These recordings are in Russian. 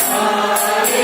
Hare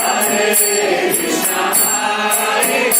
Hare Krishna, Hare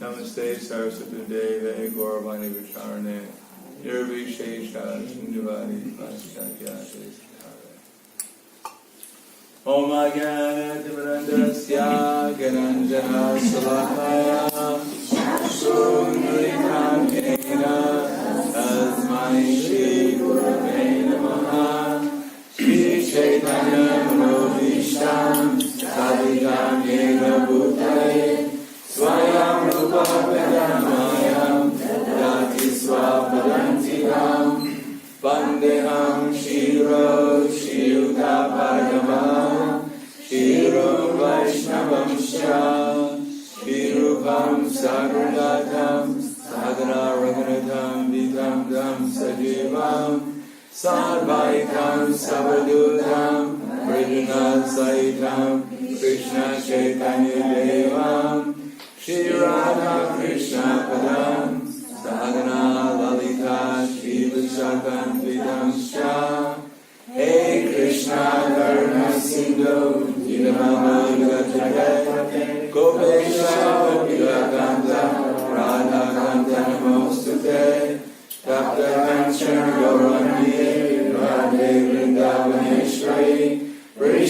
Namaste Saraswati Deve Gauravani Vicharane Nirvishesha Sindhavadi Paschatya Om Agana Divarandasya Gananjana Salakaya Sundritam Hena Tasmai Shri Gurave Namaha Shri Chaitanya Manobhishtam Sadhikam Yena Bhutale Swayam Rupa Vedamayam Dati Swapadantikam Vandeham Shiro Shiyuta Bhagavam Shiro Vaishnavam Shya Shirupam Sagradatam Sadhana Raghunatam Vitam Dam Sajivam Sarvaitam Savadutam Vrijana Saitam Krishna Chaitanya Devam Shri Radha Krishna Padam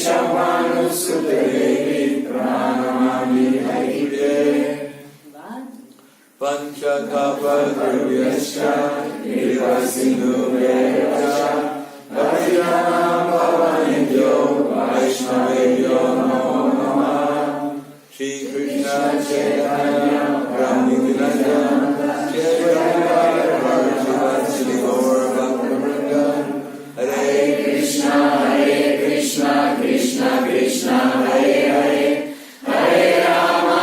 Keshavanusutadevi Pranamami Haripriye Panchakapadruvyascha Kripasinduvyascha Bhajyanam Bhavanidyo Vaishnavebhyo Namo Namah Shri Krishna Chaitanya Prabhu Nityananda Chaitanya Prabhu Gaur Bhaktivinoda Hare Krishna, Krishna Krishna, Hare Hare, Hare Rama,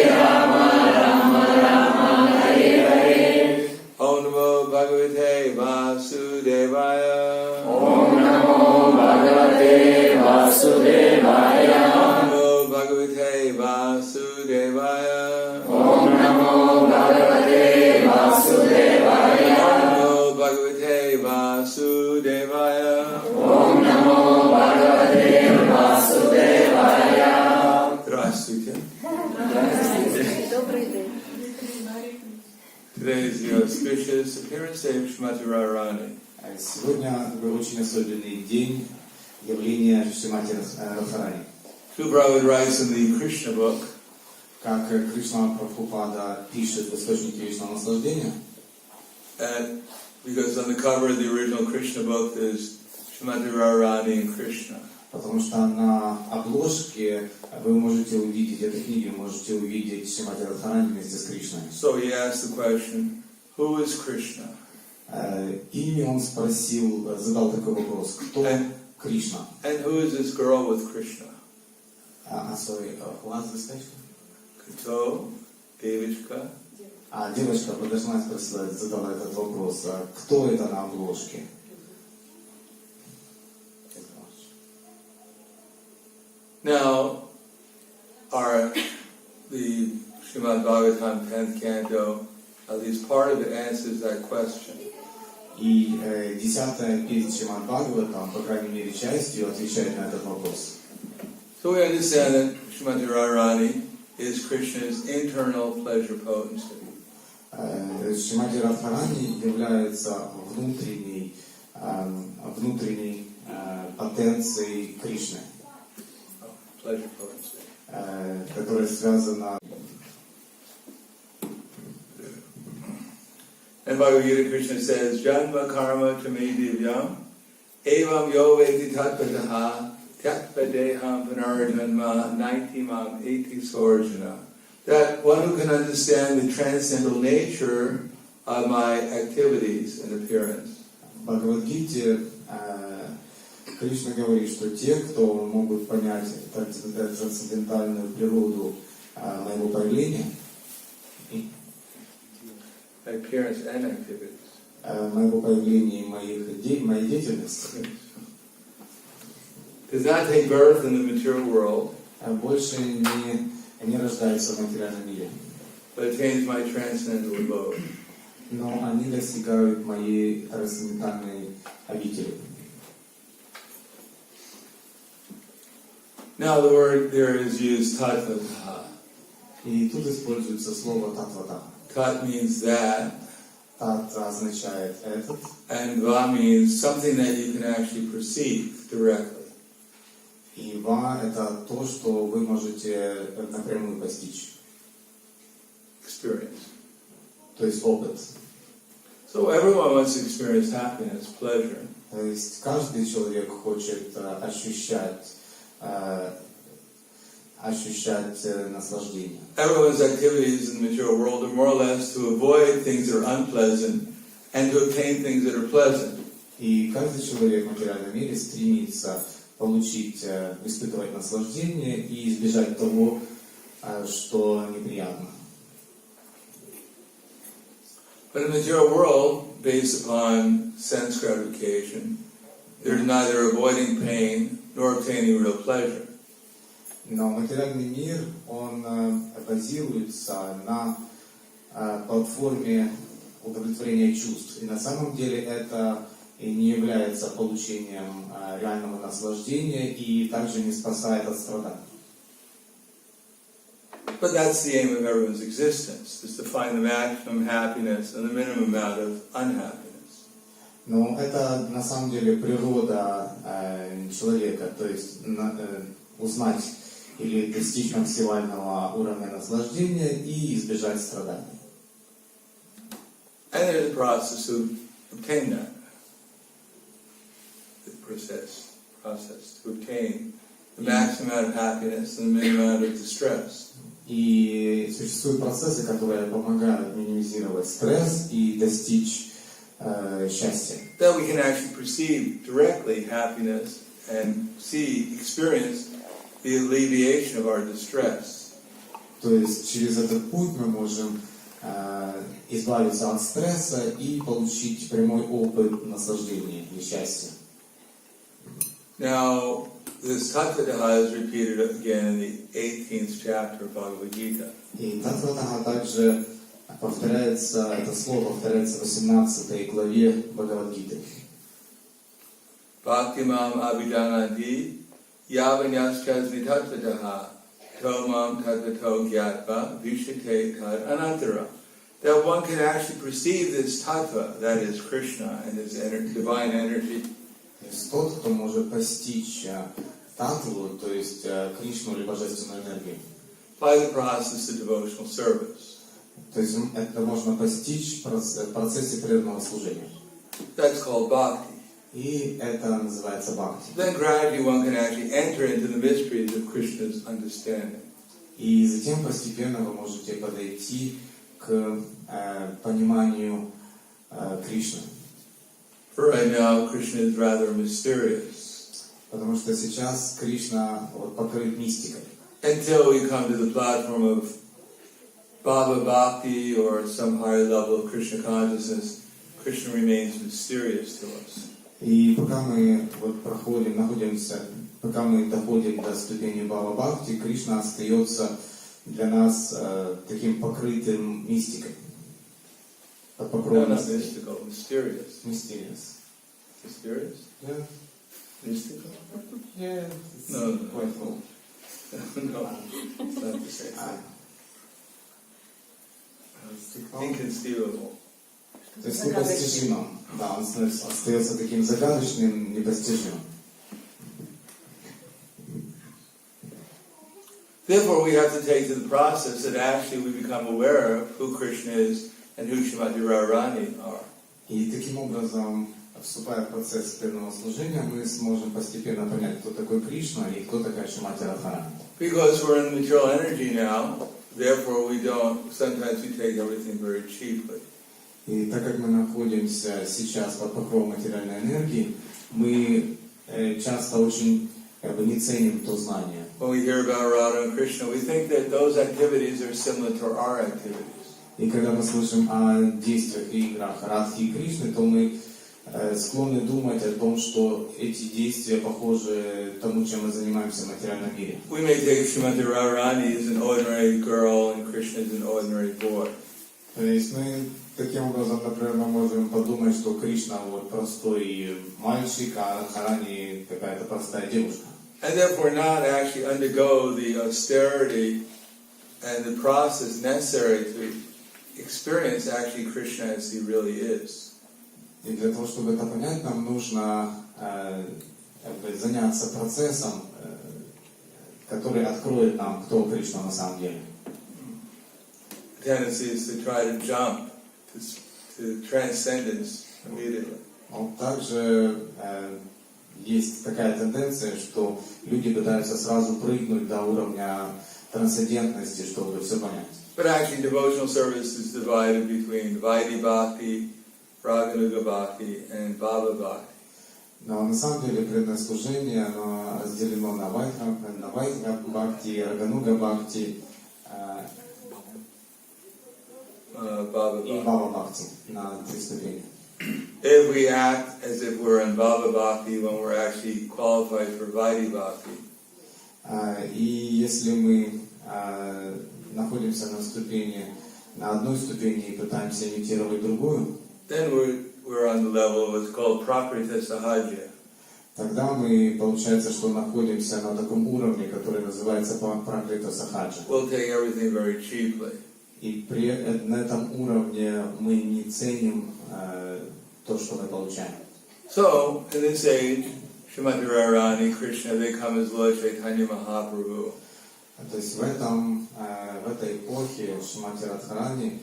Rama Rama, Hare Hare. Om Namo Bhagavate Vasudevaya. Om Namo Bhagavate Vasudevaya. Om Namo Bhagavate Vasudevaya. Om Namo Bhagavate Vasudevaya. Om Namo Bhagavate Vasudevaya. Om Namo Bhagavate Vasudevaya. Здравствуйте. Добрый день. Today is the auspicious appearance day of Srimati Radharani. Сегодня очень особенный день явления Шримати Радхарани. Srila Prabhupada writes in the Krishna book, Как Кришна Прабхупада пишет в источнике вечного наслаждения, and because on the cover of the original Krishna book is Srimati Radharani and Krishna. потому что на обложке вы можете увидеть, этой книги можете увидеть Шримати Радхарани вместе с Кришной. So he asked the question, who is Krishna? И он спросил, задал такой вопрос, кто Кришна? And who is this girl with Krishna? Sorry, what's the question? Kato, Devichka. Девочка подошла и спросила, задала этот вопрос, кто это на обложке? Now, the Srimad Bhagavatam 10th canto, at least part of it answers that question. И 10-я песня Шримад Бхагаватам, по крайней мере, частью отвечает на этот вопрос. So we understand that Srimati Radharani is Krishna's internal pleasure potency. Шримати Радхарани является внутренней потенцией Кришны, Pleasure potency. которая связана. And Bhagavad Gita Krishna says, Janma karma tame divyam, evam yo vedi tatpataha, tatpadeham panarajanma, naitimam eti sorjana. That one who can understand the transcendental nature of my activities and appearance. В Бхагавад-гите Кришна говорит, что те, кто могут понять трансцендентальную природу моего появления, Appearance and activities. Моего появления и моей деятельности, Does not take birth in the material world, больше не рождаются в материальном мире, but attains my transcendental abode. но они достигают моей трансцендентальной обители. Now the word there is used tatvataha. И тут используется слово татвата. Tat means that, Тат означает этот, and va means something that you can actually perceive directly. и ва это то, что вы можете напрямую постичь, Experience. то есть опыт. So everyone wants to experience happiness, pleasure. То есть каждый человек хочет ощущать наслаждение. Everyone's activities in the material world are more or less to avoid things that are unpleasant and to obtain things that are pleasant. И каждый человек в материальном мире стремится получить, испытывать наслаждение и избежать того, что неприятно. But in the material world, based upon sense gratification, there's neither avoiding pain nor obtaining real pleasure. Но материальный мир, он базируется на платформе удовлетворения чувств. И на самом деле это и не является получением реального наслаждения и также не спасает от страданий. But that's the aim of everyone's existence, is to find the maximum happiness and the minimum amount of unhappiness. Но это на самом деле природа человека, то есть узнать или достичь максимального уровня наслаждения и избежать страданий. And there's a process to obtain that. The process to obtain the maximum amount of happiness and the minimum amount of distress. И существуют процессы, которые помогают минимизировать стресс и достичь счастья. That we can actually perceive directly happiness and experience the alleviation of our distress. То есть через этот путь мы можем избавиться от стресса и получить прямой опыт наслаждения и счастья. Now, this Tattva is repeated again in the 18th chapter of Bhagavad Gita. И Татватаха также повторяется, это слово повторяется в 18 главе Бхагавад-гиты. Bhaktimam abhijanati yavanyaschasmi tattvataha tomam tattvato gyatva vishite tad anantara. That one can actually perceive this tattva, that is Krishna and his divine energy. То есть тот, кто может постичь татву, то есть Кришну или божественную энергию. By the process of devotional service. То есть это можно постичь в процессе преданного служения. That's called bhakti. И это называется бхакти. Then gradually one can actually enter into the mysteries of Krishna's understanding. И затем постепенно вы можете подойти к пониманию Кришны. For right now, Krishna is rather mysterious. Потому что сейчас Кришна покрыт мистикой. Until we come to the platform of Bhava Bhakti or some higher level of Krishna consciousness, Krishna remains mysterious to us. И пока мы пока мы доходим до ступени Бхава Бхакти, Кришна остается для нас таким покрытым мистикой. No, not mystical, mysterious. Mysterious. Mysterious? Yeah. Mystical? Yeah, it's No. quite full. No, it's not the same. Inconceivable. То есть непостижимым. Да, он остается таким загадочным, непостижимым. Therefore, we have to take to the process that actually we become aware of who Krishna is and who Srimati Radharani are. И таким образом, вступая в процесс преданного служения, мы сможем постепенно понять, кто такой Кришна и кто такая Шримати Радхарани. Because we're in material energy now, therefore sometimes we take everything very cheaply. И так как мы находимся сейчас под покровом материальной энергии, мы часто очень не ценим то знание. When we hear about Radha and Krishna, we think that those activities are similar to our activities. И когда мы слышим о действиях и играх Радхи и Кришны, то мы склонны думать о том, что эти действия похожи тому, чем мы занимаемся в материальном мире. We may take Srimati Radharani as an ordinary girl and Krishna as an ordinary boy. То есть мы таким образом, например, мы можем подумать, что Кришна простой мальчик, а Радхарани какая-то простая девушка. And therefore not actually undergo the austerity and the process necessary to experience actually Krishna as he really is. И для того, чтобы это понять, нам нужно заняться процессом, который откроет нам, кто Кришна на самом деле. The tendency is to try to jump to transcendence immediately. Также есть такая тенденция, что люди пытаются сразу прыгнуть до уровня трансцендентности, чтобы все понять. But actually devotional service is divided between Vaidhi Bhakti, Raganuga Bhakti and Bhava Bhakti. Но на самом деле преданное служение оно разделено на Вайдха Бхакти, Рагануга Бхакти и Бхава Бхакти на 3 ступени. If we act as if we're in Bhava Bhakti when we're actually qualified for Vaidhi Bhakti, И если мы находимся на одной ступени и пытаемся имитировать другую, then we're on the level of what's called Prakrita Sahajya. тогда мы, получается, что находимся на таком уровне, который называется Пракрита Сахаджа. We'll take everything very cheaply. И на этом уровне мы не ценим то, что мы получаем. So, in this age, Srimati Radharani, Krishna, they come as Lord Chaitanya Mahaprabhu. То есть в этой эпохе Шримати Радхарани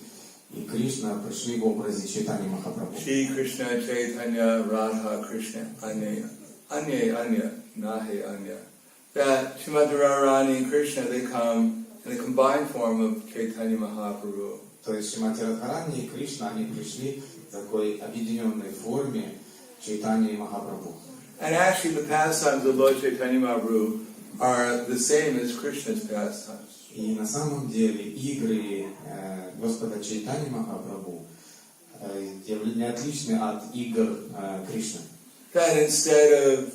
и Кришна пришли в образе Чайтаньи Махапрабху. Shri Krishna Chaitanya Radha Krishna Anya Nahe Anya. That Srimati Radharani and Krishna, they come in the combined form of Chaitanya Mahaprabhu. То есть Шримати Радхарани и Кришна, они пришли в такой объединенной форме Чайтаньи Махапрабху. And actually the pastimes of Lord Chaitanya Mahaprabhu are the same as Krishna's pastimes. И на самом деле игры Господа Чайтаньи Махапрабху не отличны от игр Кришны. That instead of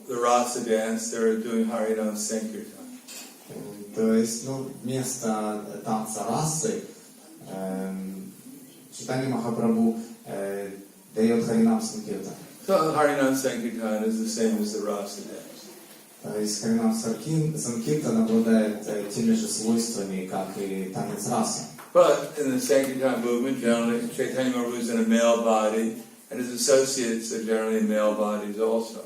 the rasa dance, they're doing Harinam Sankirtan. То есть, вместо танца расы Чайтанья Махапрабху дает Харинам Санкиртан. So Harinam Sankirtan is the same as the rasa dance. То есть Харинам Санкиртан обладает теми же свойствами, как и танец расы. But in the Sankirtan movement, generally, Chaitanya Mahaprabhu is in a male body, and his associates are generally in male bodies also.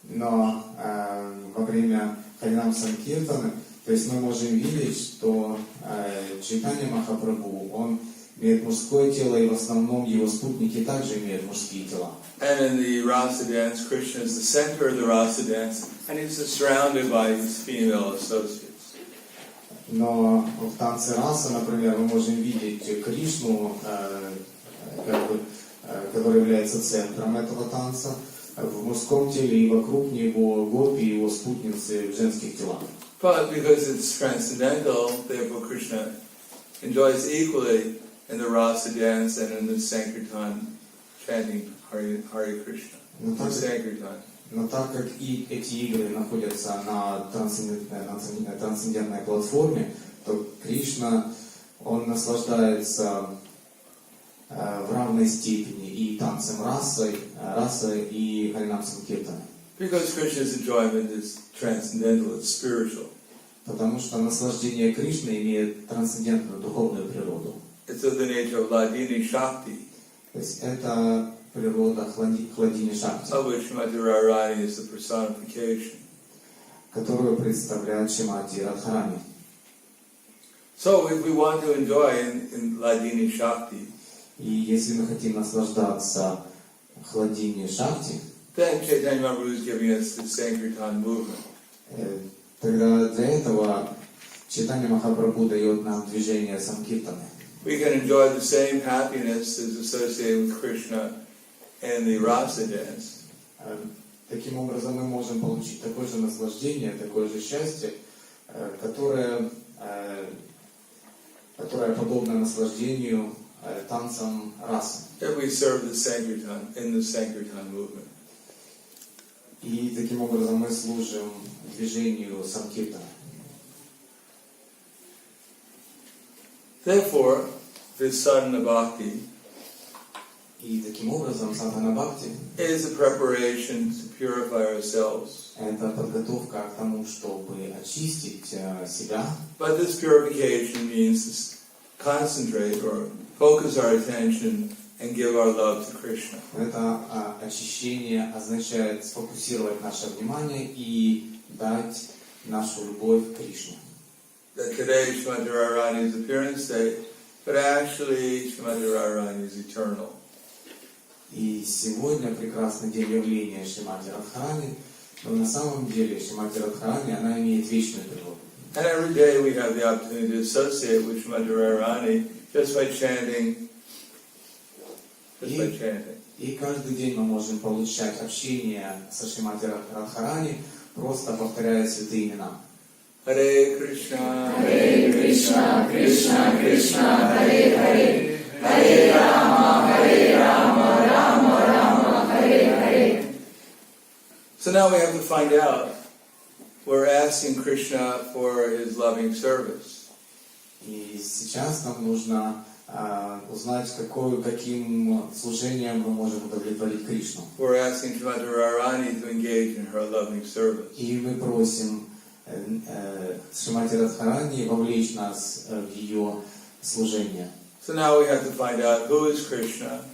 Но во время Харинам Санкиртана, то есть мы можем видеть, что Чайтанья Махапрабху, он имеет мужское тело, и в основном его спутники также имеют мужские тела. And in the rasa dance, Krishna is the center of the rasa dance, and he's surrounded by his female associates. Но в танце раса, например, мы можем видеть Кришну, который является центром этого танца, в мужском теле, и вокруг него гопи и его спутницы в женских телах. But because it's transcendental, therefore Krishna enjoys equally in the rasa dance and in the Sankirtan chanting Hare Krishna. Sankirtan. Но так как и эти игры находятся на трансцендентной платформе, то Кришна, он наслаждается в равной степени и танцем расы и Харинам Санкиртаном. Because Krishna's enjoyment is transcendental, it's spiritual. Потому что наслаждение Кришны имеет трансцендентную духовную природу. It's of the nature of Ladini Shakti. То есть это природа Хладини Шакти, Of which Srimati Radharani is the personification. которую представляет Шримати Радхарани. So if we want to enjoy in Ladini Shakti, И если мы хотим наслаждаться Хладини Шакти, then Chaitanya Mahaprabhu is giving us the Sankirtan movement. тогда для этого Чайтанья Махапрабху дает нам движение Санкиртаны. We can enjoy the same happiness as associated with Krishna and the rasa dance. Таким образом мы можем получить такое же наслаждение, такое же счастье, которое подобно наслаждению танцам расы. If we serve the Sankirtan in the Sankirtan movement. И таким образом мы служим движению Санкиртана. Therefore, this sadhana bhakti И таким образом садхана бхакти is a preparation to purify ourselves. это подготовка к тому, чтобы очистить себя. But this purification means to concentrate or focus our attention and give our love to Krishna. Это очищение означает сфокусировать наше внимание и дать нашу любовь к Кришне. That today Srimati Radharani is appearance day, but actually Srimati Radharani is eternal. И сегодня прекрасный день явления Шримати Радхарани, но на самом деле Шримати Радхарани, она имеет вечную природу. And every day we have the opportunity to associate with Srimati Radharani just by chanting. И каждый день мы можем получать общение со Шримати Радхарани, просто повторяя святые имена. Hare Krishna, Krishna, Krishna Krishna, Hare Hare, Hare Rama, Rama Rama, Hare Hare. So now we have to find out. We're asking Krishna for his loving service. И сейчас нам нужно узнать, каким служением мы можем удовлетворить Кришну. We're asking Srimati Radharani to engage in her loving service. И мы просим Шримати Радхарани вовлечь нас в ее служение. So now we have to find out who is Krishna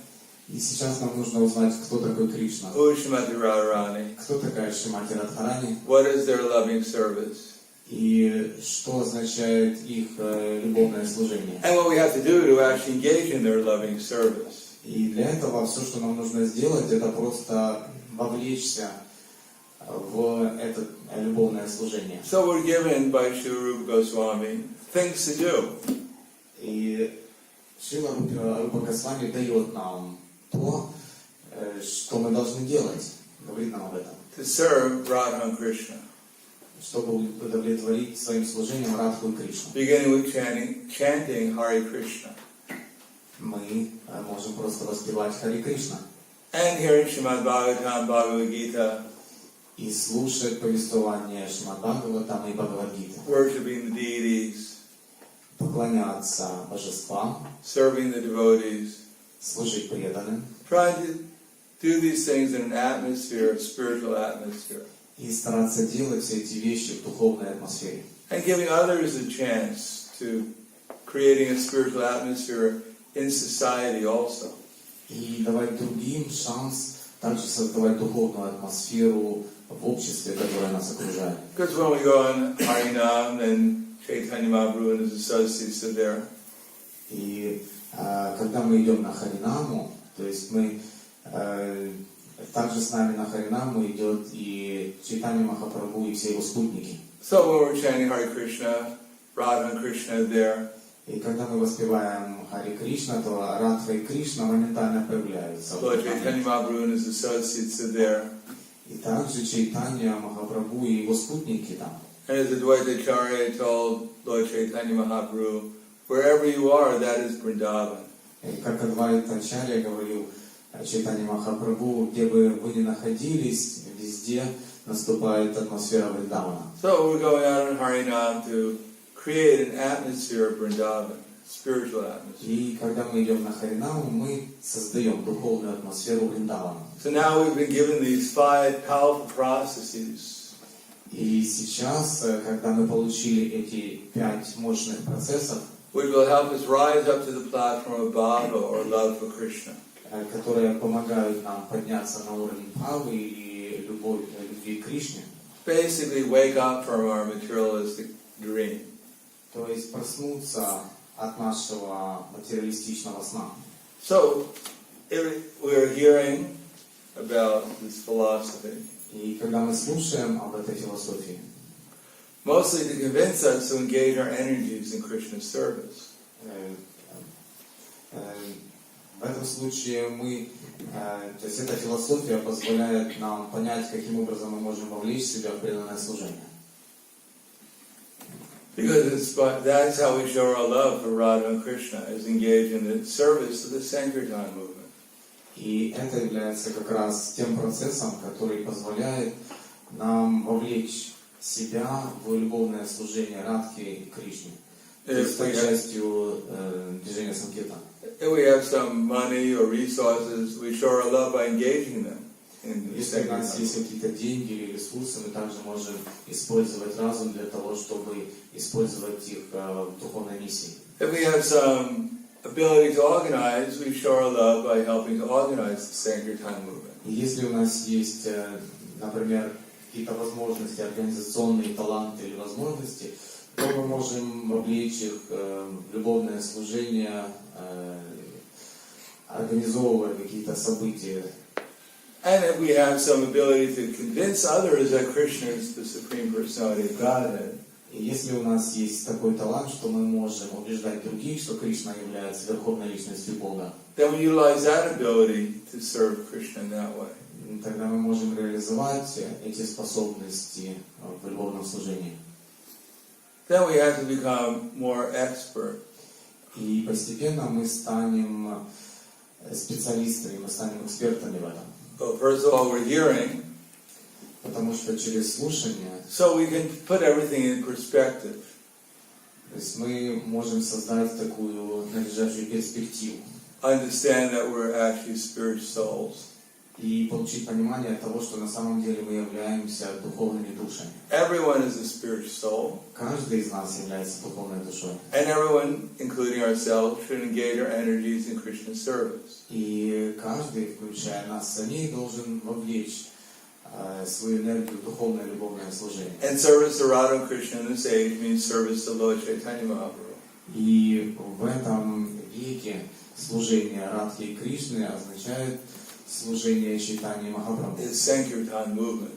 И сейчас нам нужно узнать, кто такой Кришна. Who is Srimati Radharani? Кто такая Шримати Радхарани? What is their loving service? И что означает их любовное служение. And what we have to do to actually engage in their loving service. И для этого все, что нам нужно сделать, это просто вовлечься в это любовное служение. So we're given by Sri Rupa Goswami things to do. И Шрила Рупа Госвами дает нам то, что мы должны делать, говорит нам об этом. To serve Radha and Krishna. Чтобы удовлетворить своим служением Радху и Кришну. Beginning with chanting Hare Krishna. Мы можем просто воспевать Харе Кришна. And hearing Srimad Bhagavatam, Bhagavad Gita. И слушать повествование Шримад Бхагаватам и Бхагавад-гиты. Worshipping the deities. Поклоняться божествам. Serving the devotees. Служить преданным. Trying to do these things in an atmosphere, a spiritual atmosphere. И стараться делать все эти вещи в духовной атмосфере. And giving others a chance to creating a spiritual atmosphere in society also. И давать другим шанс также создавать духовную атмосферу в обществе, которое нас окружает. Because when we go on Harinam, then Chaitanya Mahaprabhu and his associates are there. И когда мы идем на Харинаму, то есть мы также с нами на Харинаму идет и Чайтанья Махапрабху и все его спутники. So when we're chanting Hare Krishna, Radha and Krishna are there. И когда мы воспеваем Харе Кришна, то Радха и Кришна моментально появляются. Lord Chaitanya Mahaprabhu and his associates are there. И также Чайтанья Махапрабху и его спутники там. And as Advaita Acharya told Lord Chaitanya Mahaprabhu, wherever you are, that is Vrindavan. И как Адвайта Ачарья говорил Чайтанья Махапрабху, где бы вы ни находились, везде наступает атмосфера Вриндавана. So we're going out on Harinam to create an atmosphere of Vrindavan, spiritual atmosphere. И когда мы идем на Харинаму, мы создаем духовную атмосферу Вриндавана. So now we've been given these 5 powerful processes. И сейчас, когда мы получили эти 5 мощных процессов, which will help us rise up to the platform of bhava or love for Krishna. которые помогают нам подняться на уровень бхавы или любви к Кришне. Basically, wake up from our materialistic dream. То есть проснуться от нашего материалистичного сна. So, we're hearing about this philosophy. И когда мы слушаем об этой философии, mostly to convince us to engage our energies in Krishna's service. В этом случае то есть эта философия позволяет нам понять, каким образом мы можем вовлечь себя в преданное служение. Because that's how we show our love for Radha and Krishna, is engaged in the service of the Sankirtan movement. И это является как раз тем процессом, который позволяет нам вовлечь себя в любовное служение Радхи и Кришне. То есть частью движения Санкиртана. If we have some money or resources, we show our love by engaging them in the Если у нас Sankirtan. есть какие-то деньги или ресурсы, мы также можем использовать разум для того, чтобы использовать их в духовной миссии. If we have some ability to organize, we show our love by helping to organize the Sankirtan movement. И если у нас есть, например, какие-то возможности, организационные таланты или возможности, то мы можем вовлечь их в любовное служение, организовывая какие-то события. And if we have some ability to convince others that Krishna is the Supreme Personality of Godhead, И если у нас есть такой талант, что мы можем убеждать других, что Кришна является верховной личностью Бога, then we utilize that ability to serve Krishna in that way. тогда мы можем реализовать эти способности в любовном служении. Then we have to become more expert. И постепенно мы станем специалистами, мы станем экспертами в этом. Well, first of all, we're hearing, Потому что через слушание, so we can put everything in perspective. то есть мы можем создать такую надлежащую перспективу. Understand that we're actually spiritual souls. и получить понимание того, что на самом деле мы являемся духовными душами. Everyone is a spiritual soul. Каждый из нас является духовной душой. And everyone, including ourselves, should engage our energies in Krishna service. И каждый, включая нас самих, должен вовлечь свою энергию в духовное любовное служение. And service to Radha and Krishna in this age means service to Lord Chaitanya Mahaprabhu. И в этом веке служение Радхи и Кришны означает служение Чайтаньи Махапрабху It's Sankirtan movement.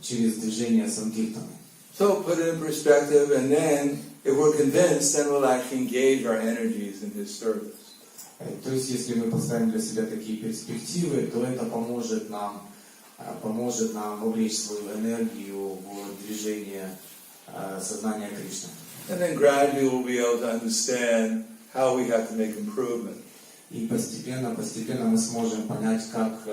через движение Санкиртаны. So put it in perspective, and then, if we're convinced, then we'll actually engage our energies in His service. То есть, если мы поставим для себя такие перспективы, то это поможет нам вовлечь свою энергию в движение сознания Кришны. And then gradually we'll be able to understand how we have to make improvement. И постепенно мы сможем понять, как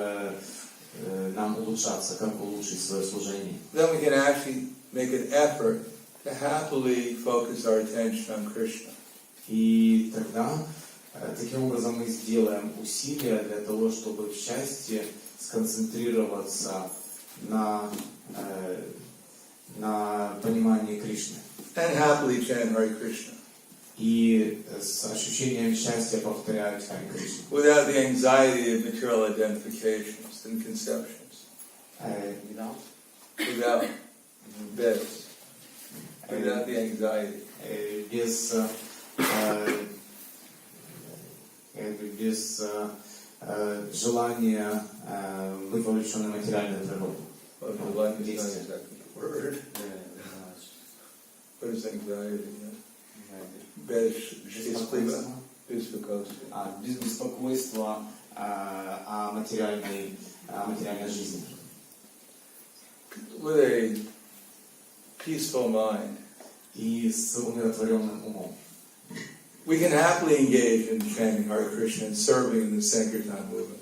нам улучшаться, как улучшить свое служение. Then we can actually make an effort to happily focus our attention on Krishna. И тогда таким образом мы сделаем усилия для того, чтобы в счастье сконцентрироваться на понимании Кришны. And happily chant Hare Krishna. И с ощущением счастья повторять Харе Кришна. Without the anxiety of material identifications and conceptions. Without this. Without the anxiety. Без желания быть вовлеченным в материальную природу. What is anxiety? Без беспокойства о материальной жизни. With a peaceful mind, И с умиротворенным умом. we can happily engage in chanting Hare Krishna and serving in the Sankirtan movement.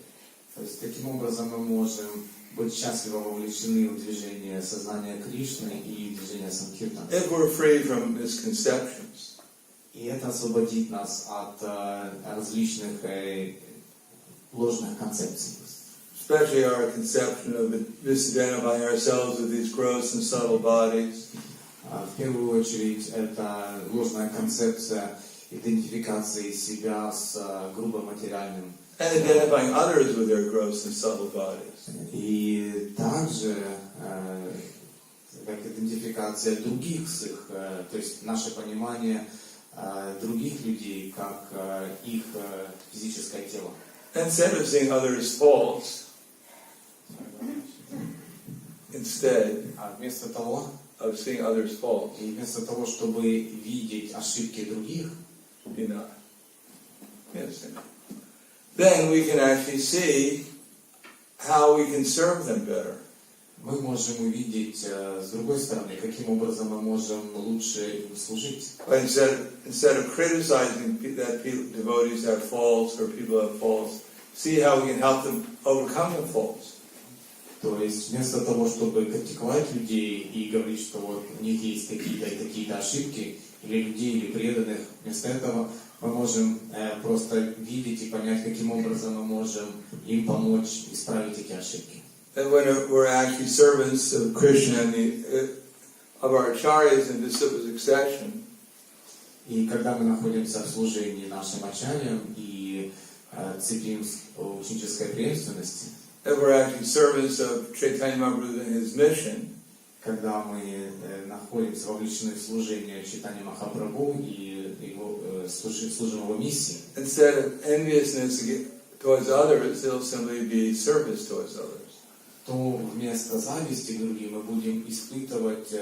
То есть таким образом мы можем быть счастливо вовлечены в движение сознания Кришны и движение Санкиртана. If we're free from misconceptions. И это освободит нас от различных ложных концепций. Especially our conception of misidentifying ourselves with these gross and subtle bodies. В первую очередь это ложная концепция идентификации себя с грубо материальным. And identifying others with their gross and subtle bodies. И также как идентификация других с их, то есть наше понимание других людей как их физическое тело. Instead of seeing others' faults, instead Вместо того, of seeing others' faults, и вместо того, чтобы видеть ошибки других, yes, then we can actually see how we can serve them better. мы можем увидеть с другой стороны, каким образом мы можем лучше им служить. But instead of criticizing that devotees have faults or people have faults, see how we can help them overcome the faults. То есть вместо того, чтобы критиковать людей и говорить, что вот у них есть такие-то и такие-то ошибки, или людей, или преданных, вместо этого мы можем просто видеть и понять, каким образом мы можем им помочь исправить эти ошибки. And when we're actually servants of Krishna and of our acharyas in disciple succession, и когда мы находимся в служении нашим ачарьям и цепим ученической преемственности, if we're actually servants of Chaitanya Mahaprabhu and his mission, когда мы находимся вовлечены в служение Чайтаньи Махапрабху и служим его миссии, instead of enviousness towards others, it'll simply be service towards others. то вместо зависти к другим мы будем испытывать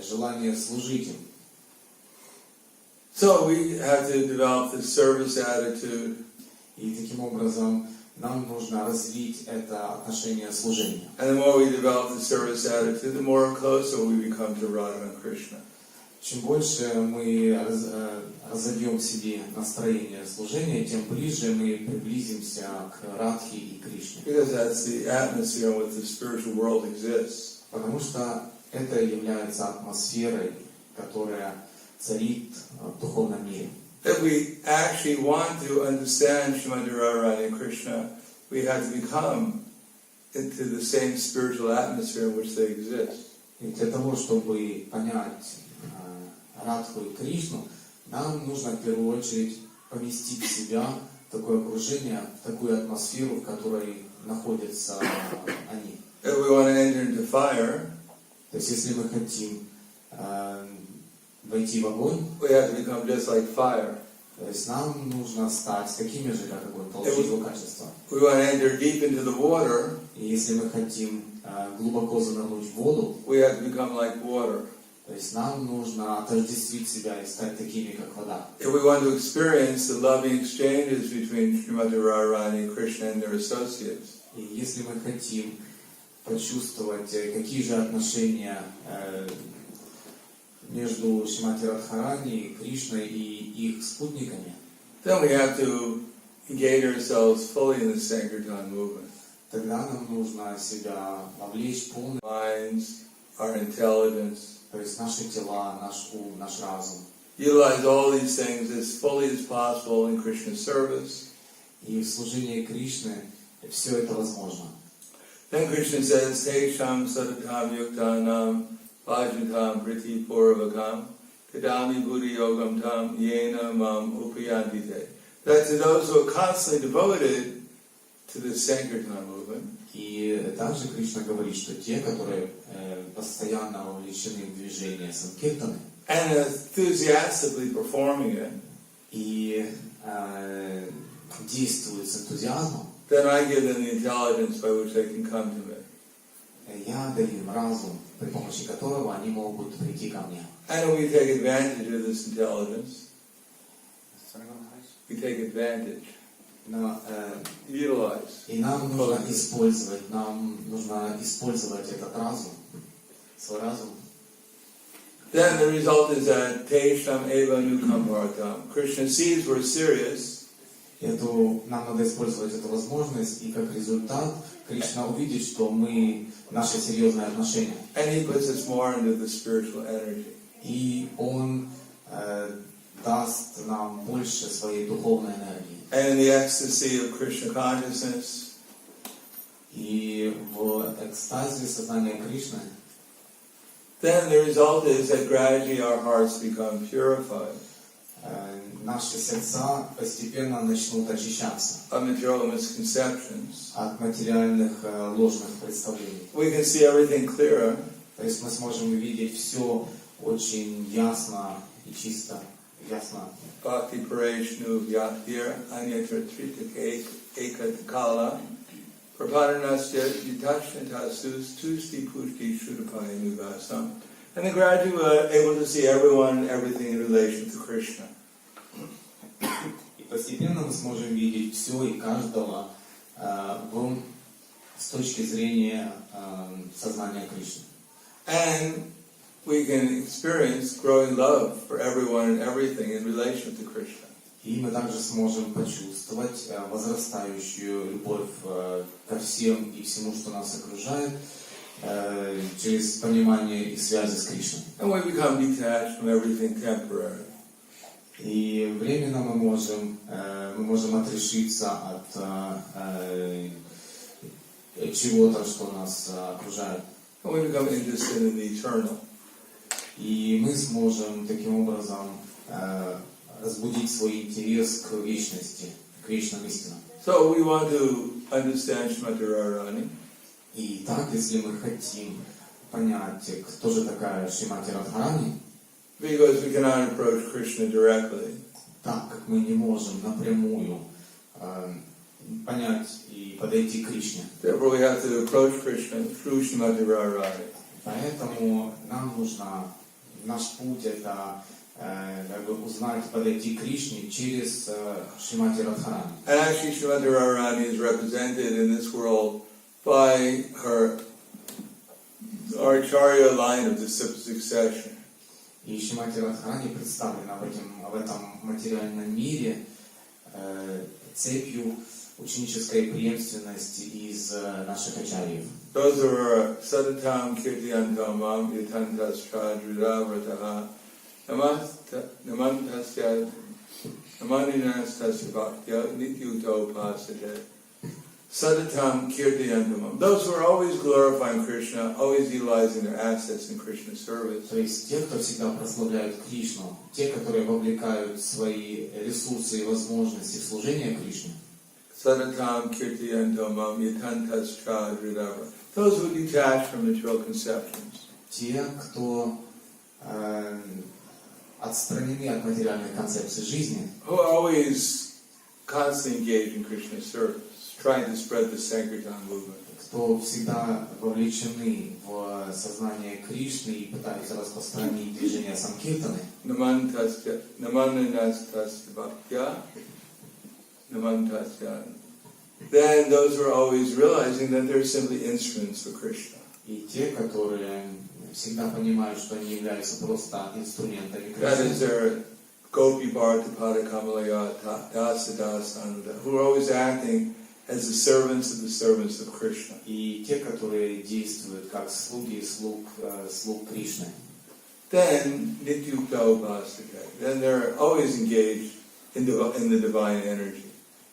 желание служить им. So we have to develop this service attitude. И таким образом нам нужно развить это отношение служения. And the more we develop the service attitude, the more closer we become to Radha and Krishna. Чем больше мы разовьем в себе настроение служения, тем ближе мы приблизимся к Радхе и Кришне. Because that's the atmosphere in which the spiritual world exists. Потому что это является атмосферой, которая царит в духовном мире. If we actually want to understand Srimati Radharani and Krishna, we have to become into the same spiritual atmosphere in which they exist. И для того, чтобы понять Радху и Кришну, нам нужно в первую очередь поместить себя в такое окружение, в такую атмосферу, в которой находятся они. If we want to enter into fire, То есть, если мы хотим войти в огонь, we have to become just like fire. то есть нам нужно стать такими же, как огонь, получить его качество. We want to enter deep into the water, И если мы хотим глубоко занырнуть в воду, we have to become like water. то есть нам нужно отождествить себя и стать такими, как вода. If we want to experience the loving exchanges between Srimati Radharani, Krishna and their associates, И если мы хотим почувствовать, какие же отношения между Шримати Радхарани, Кришной и их спутниками, then we have to engage ourselves fully in the Sankirtan movement. тогда нам нужно себя вовлечь полностью, Minds, our intelligence, то есть наши тела, наш ум, наш разум. utilize all these things as fully as possible in Krishna's service. И в служении Кришны все это возможно. Then Krishna says, Tesham sadatam yuktanam vajantam priti purvakam kadami buddhi yogam tam yena mam upayantite. That to those who are constantly devoted to the Sankirtan movement, И также Кришна говорит, что те, которые постоянно вовлечены в движение санкиртаны and enthusiastically performing it, и действуют с энтузиазмом, then I give them the intelligence by which they can come to me. я даю им разум, при помощи которого они могут прийти ко мне. And we take advantage of this intelligence. We take advantage, Но, utilize. и нам нужно использовать этот разум, свой разум. Then the result is that Tesham Eva Nukam Bharatam. Krishna sees we're serious, Нам надо использовать эту возможность, и как результат Кришна увидит, что наши серьезные отношения. and he puts us more into the spiritual energy. И Он даст нам больше своей духовной энергии. And in the ecstasy of Krishna consciousness, И в экстазе сознания Кришны, then the result is that gradually our hearts become purified наши сердца постепенно начнут очищаться of material misconceptions. от материальных ложных представлений. We can see everything clearer. То есть мы сможем увидеть все очень ясно и чисто, ясно. Bhakti Pareshnu Vyaktir Anyatra Tritake Ekatakala Prapadanasya Yitashnatas Tusti Pushti Shrudapaya Nuvasam. And then gradually we're able to see everyone and everything in relation to Krishna. И постепенно мы сможем видеть все и каждого с точки зрения сознания Кришны. And we can experience growing love for everyone and everything in relation to Krishna. И мы также сможем почувствовать возрастающую любовь ко всем и всему, что нас окружает, через понимание и связи с Кришной. And we become detached from everything temporary. И временно мы можем отрешиться от чего-то, что нас окружает. And we become interested in the eternal. И мы сможем таким образом разбудить свой интерес к вечности, к вечным истинам. So we want to understand Srimati Radharani. И так, если мы хотим понять, кто же такая Шримати Радхарани, Because we cannot approach Krishna directly. так как мы не можем напрямую понять и подойти к Кришне. Therefore we have to approach Krishna through Srimati Radharani. Поэтому нам нужно, наш путь это узнать, подойти к Кришне через Шримати Радхарани. And actually Srimati Radharani is represented in this world by her Acharya line of the succession. И Шримати Радхарани представлена в этом материальном мире цепью ученической преемственности из наших ачарьев. Those who are Sadatam Kirtiyantam Mam Yatantas Shadrida Vrataha Namantasya Bhaktya Nityuto Pasate. Sadatam Kirtayantamam. Those who are always glorifying Krishna, always utilizing their assets in Krishna's service. То есть те, кто всегда прославляют Кришну, те, которые вовлекают свои ресурсы и возможности в служение Кришне. Sadatam Kirtayantamam Yatantas Chadridava. Those who detach from material conceptions. Те, кто отстранены от материальной концепции жизни, Who are always constantly engaged in Krishna's service, trying to spread the Sankirtan movement. кто всегда вовлечены в сознание Кришны и пытаются распространить движение Санкиртаны. Namantasya bhaktya, namantasya. Then those who are always realizing that they're simply instruments for Krishna. И те, которые всегда понимают, что они являются просто инструментами That is Кришны. their Gopi Bharata Pada Kamalaya Dasa Dasananda, who are always acting as the servants of Krishna. И те, которые действуют как слуги слуг Кришны. Then Nityukta Upasaka. Then they're always engaged in the divine energy.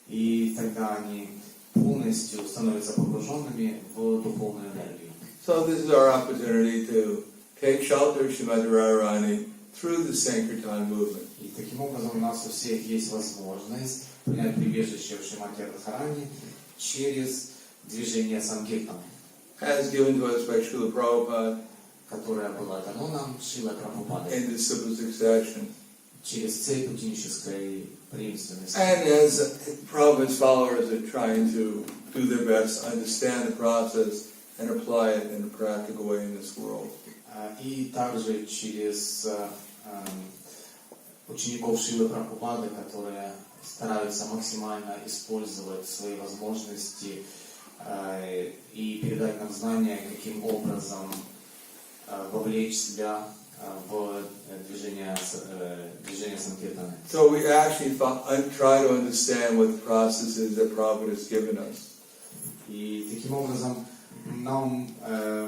И тогда они полностью становятся погруженными в духовную энергию. So this is our opportunity to take shelter of Srimati Radharani through the Sankirtan movement. И таким образом у нас у всех есть возможность принять прибежище в Шримати Радхарани через движение Санкиртаны, As given to us by Srila Prabhupada которое было дано нам Шрилой Прабхупадой in the simple succession. через цепь ученической преемственности. And as Prabhupada's followers are trying to do their best to understand the process and apply it in a practical way in this world. И также через учеников Шрилы Прабхупады, которые стараются максимально использовать свои возможности и передать нам знания, каким образом вовлечь себя в движение Санкиртаны. So we actually try to understand what the process is that Prabhupada has given us. И таким образом нам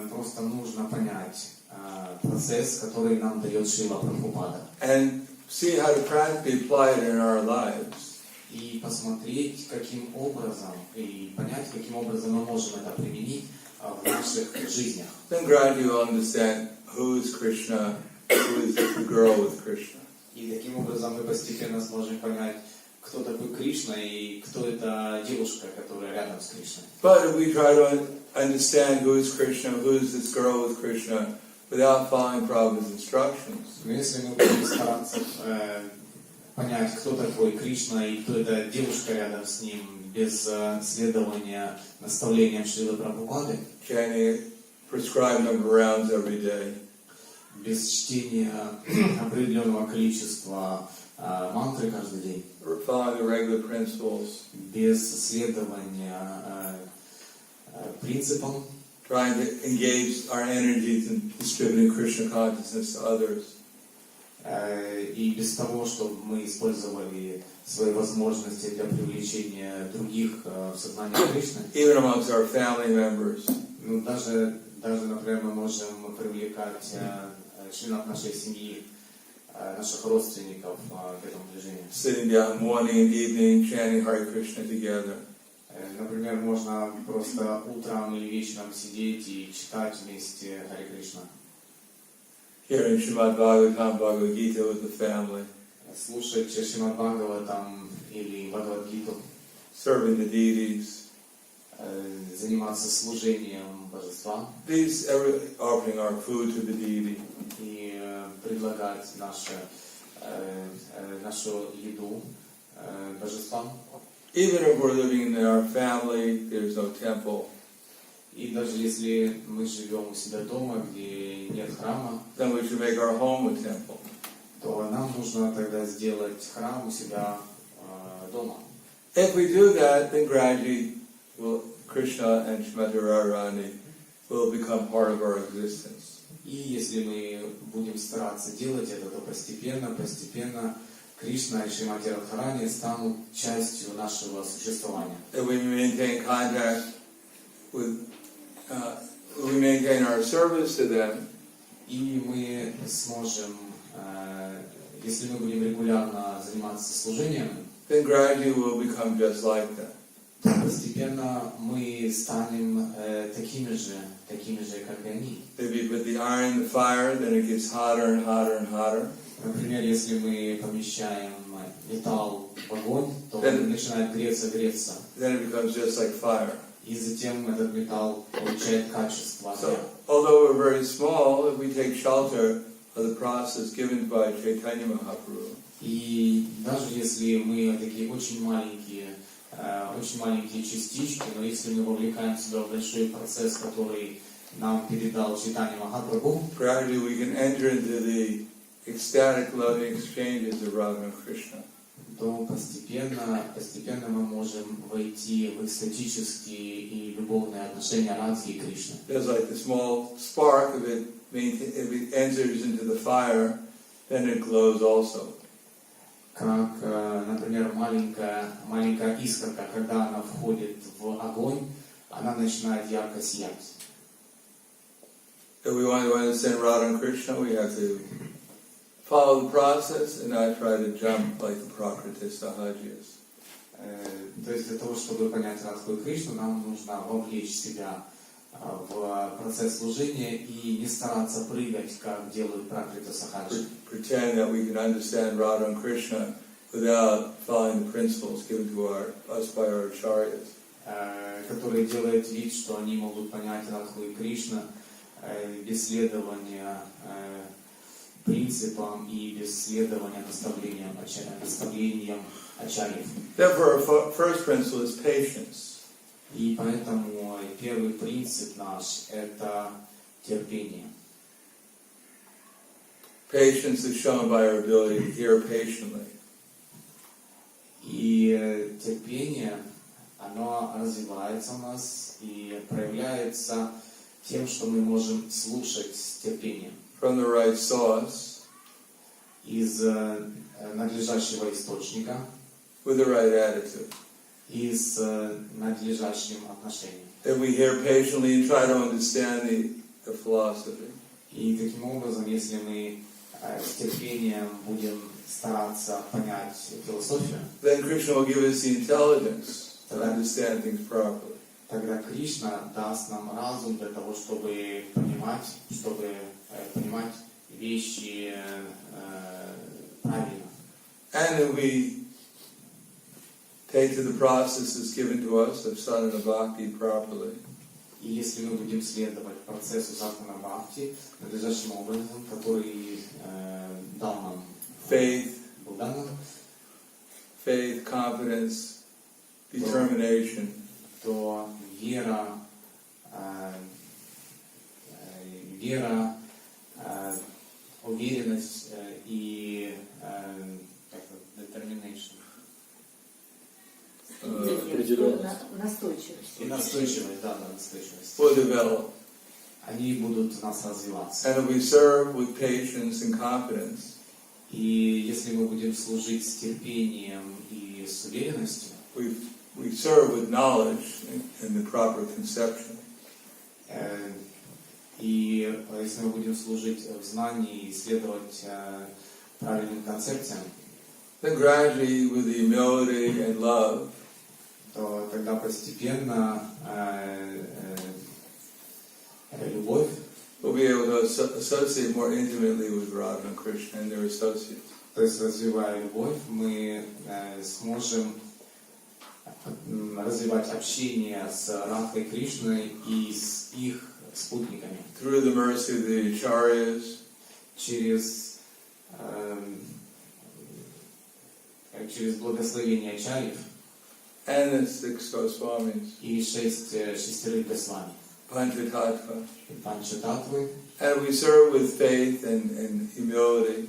просто нужно понять процесс, который нам дает Шрила Прабхупада. And see how to practically apply it in our lives. И посмотреть, каким образом, и понять, каким образом мы можем это применить в наших жизнях. Then gradually you'll understand who is Krishna, who is the girl with Krishna. И таким образом мы постепенно сможем понять, кто такой Кришна и кто эта девушка, которая рядом с Кришной. But if we try to understand who is Krishna, who is this girl with Krishna, without following Prabhupada's instructions, Но если мы будем стараться понять, кто такой Кришна и кто эта девушка рядом с ним, без следования наставлениям Шрилы Прабхупады, chanting prescribed number of rounds every day, без чтения определенного количества мантры каждый день, following the regular principles, без следования принципам, trying to engage our energies in distributing Krishna consciousness to others. И без того, чтобы мы использовали свои возможности для привлечения других в сознание Кришны. Even amongst our family members. Ну, даже, например, мы можем привлекать членов нашей семьи, наших родственников к этому движению. Sitting down morning and evening, chanting Hare Krishna together. Например, можно просто утром или вечером сидеть и читать вместе Харе Кришна. Hearing Srimad Bhagavatam, Bhagavad Gita with the family. Слушать Шримад Бхагаватам или Бхагавад-гиту. Serving the deities. Заниматься служением божествам. These, offering our food to the deity. И предлагать нашу еду божествам. Even if we're living in our family, there's no temple. И даже если мы живем у себя дома, где нет храма, Then we should make our home a temple. то нам нужно тогда сделать храм у себя дома. If we do that, then gradually Krishna and Srimati Radharani will become part of our existence. И если мы будем стараться делать это, то постепенно Кришна и Шримати Радхарани станут частью нашего существования. If we maintain contact with, we maintain our service to them, И мы сможем, если мы будем регулярно заниматься служением, then gradually we'll become just like them. постепенно постепенно мы станем такими же, как и они. If you put the iron in the fire, then it gets hotter and hotter and hotter. Например, если мы помещаем металл в огонь, то он начинает греться. Then it becomes just like fire. И затем этот металл получает качество огня. So, although we're very small, if we take shelter of the process given by Chaitanya Mahaprabhu, И даже если мы такие очень маленькие частички, но если мы вовлекаем себя в большой процесс, который нам передал Чайтанья Махапрабху, gradually we can enter into the ecstatic loving exchanges of Radha and Krishna. то постепенно мы можем войти в экстатические и любовные отношения Радхи и Кришны. Just like the small spark, if it enters into the fire, then it glows also. Как, например, маленькая искорка, когда она входит в огонь, она начинает ярко сиять. If we want to understand Radha and Krishna, we have to follow the process and not try to jump like the Prakriti Sahajis. То есть для того, чтобы понять Радху и Кришну, нам нужно вовлечь себя в процесс служения и не стараться прыгать, как делают Пракрита Сахаджи. Pretend that we can understand Radha and Krishna without following the principles given to us by our acharyas. Которые делают вид, что они могут понять Радху и Кришну без следования принципам и без следования наставлениям ачарьев. Therefore, our first principle is patience. И поэтому первый принцип наш – это терпение. Patience is shown by our ability to hear patiently. И терпение, оно развивается у нас и проявляется тем, что мы можем слушать с терпением. From the right source, из надлежащего источника, with the right attitude. и с надлежащим отношением. If we hear patiently and try to understand the philosophy, И таким образом, если мы с терпением будем стараться понять философию, then Krishna will give us the intelligence to understand things properly. тогда Кришна даст нам разум для того, чтобы понимать вещи правильно. And if we take to the processes given to us of sadhana bhakti properly, И если мы будем следовать процессу садхана бхакти надлежащим образом, который дал нам faith, был дан нам, confidence, determination, то вера, уверенность и determination. Настойчивость. И настойчивость, да, настойчивость. will develop. Они будут в нас развиваться. And if we serve with patience and confidence, И если мы будем служить с терпением и с уверенностью, we serve with knowledge and the proper conception, и если мы будем служить в знании и следовать правильным концепциям, then gradually with the humility and love, то тогда постепенно любовь, we'll be able to associate more intimately with Radha and Krishna and their associates. то есть развивая любовь, мы сможем развивать общение с Радхой Кришной и с их спутниками. Through the mercy of the acharyas, через благословение ачарьев and the 6 Goswamis, и шестерых Госвами, Panchatattva. Панчататвы. And we serve with faith and humility,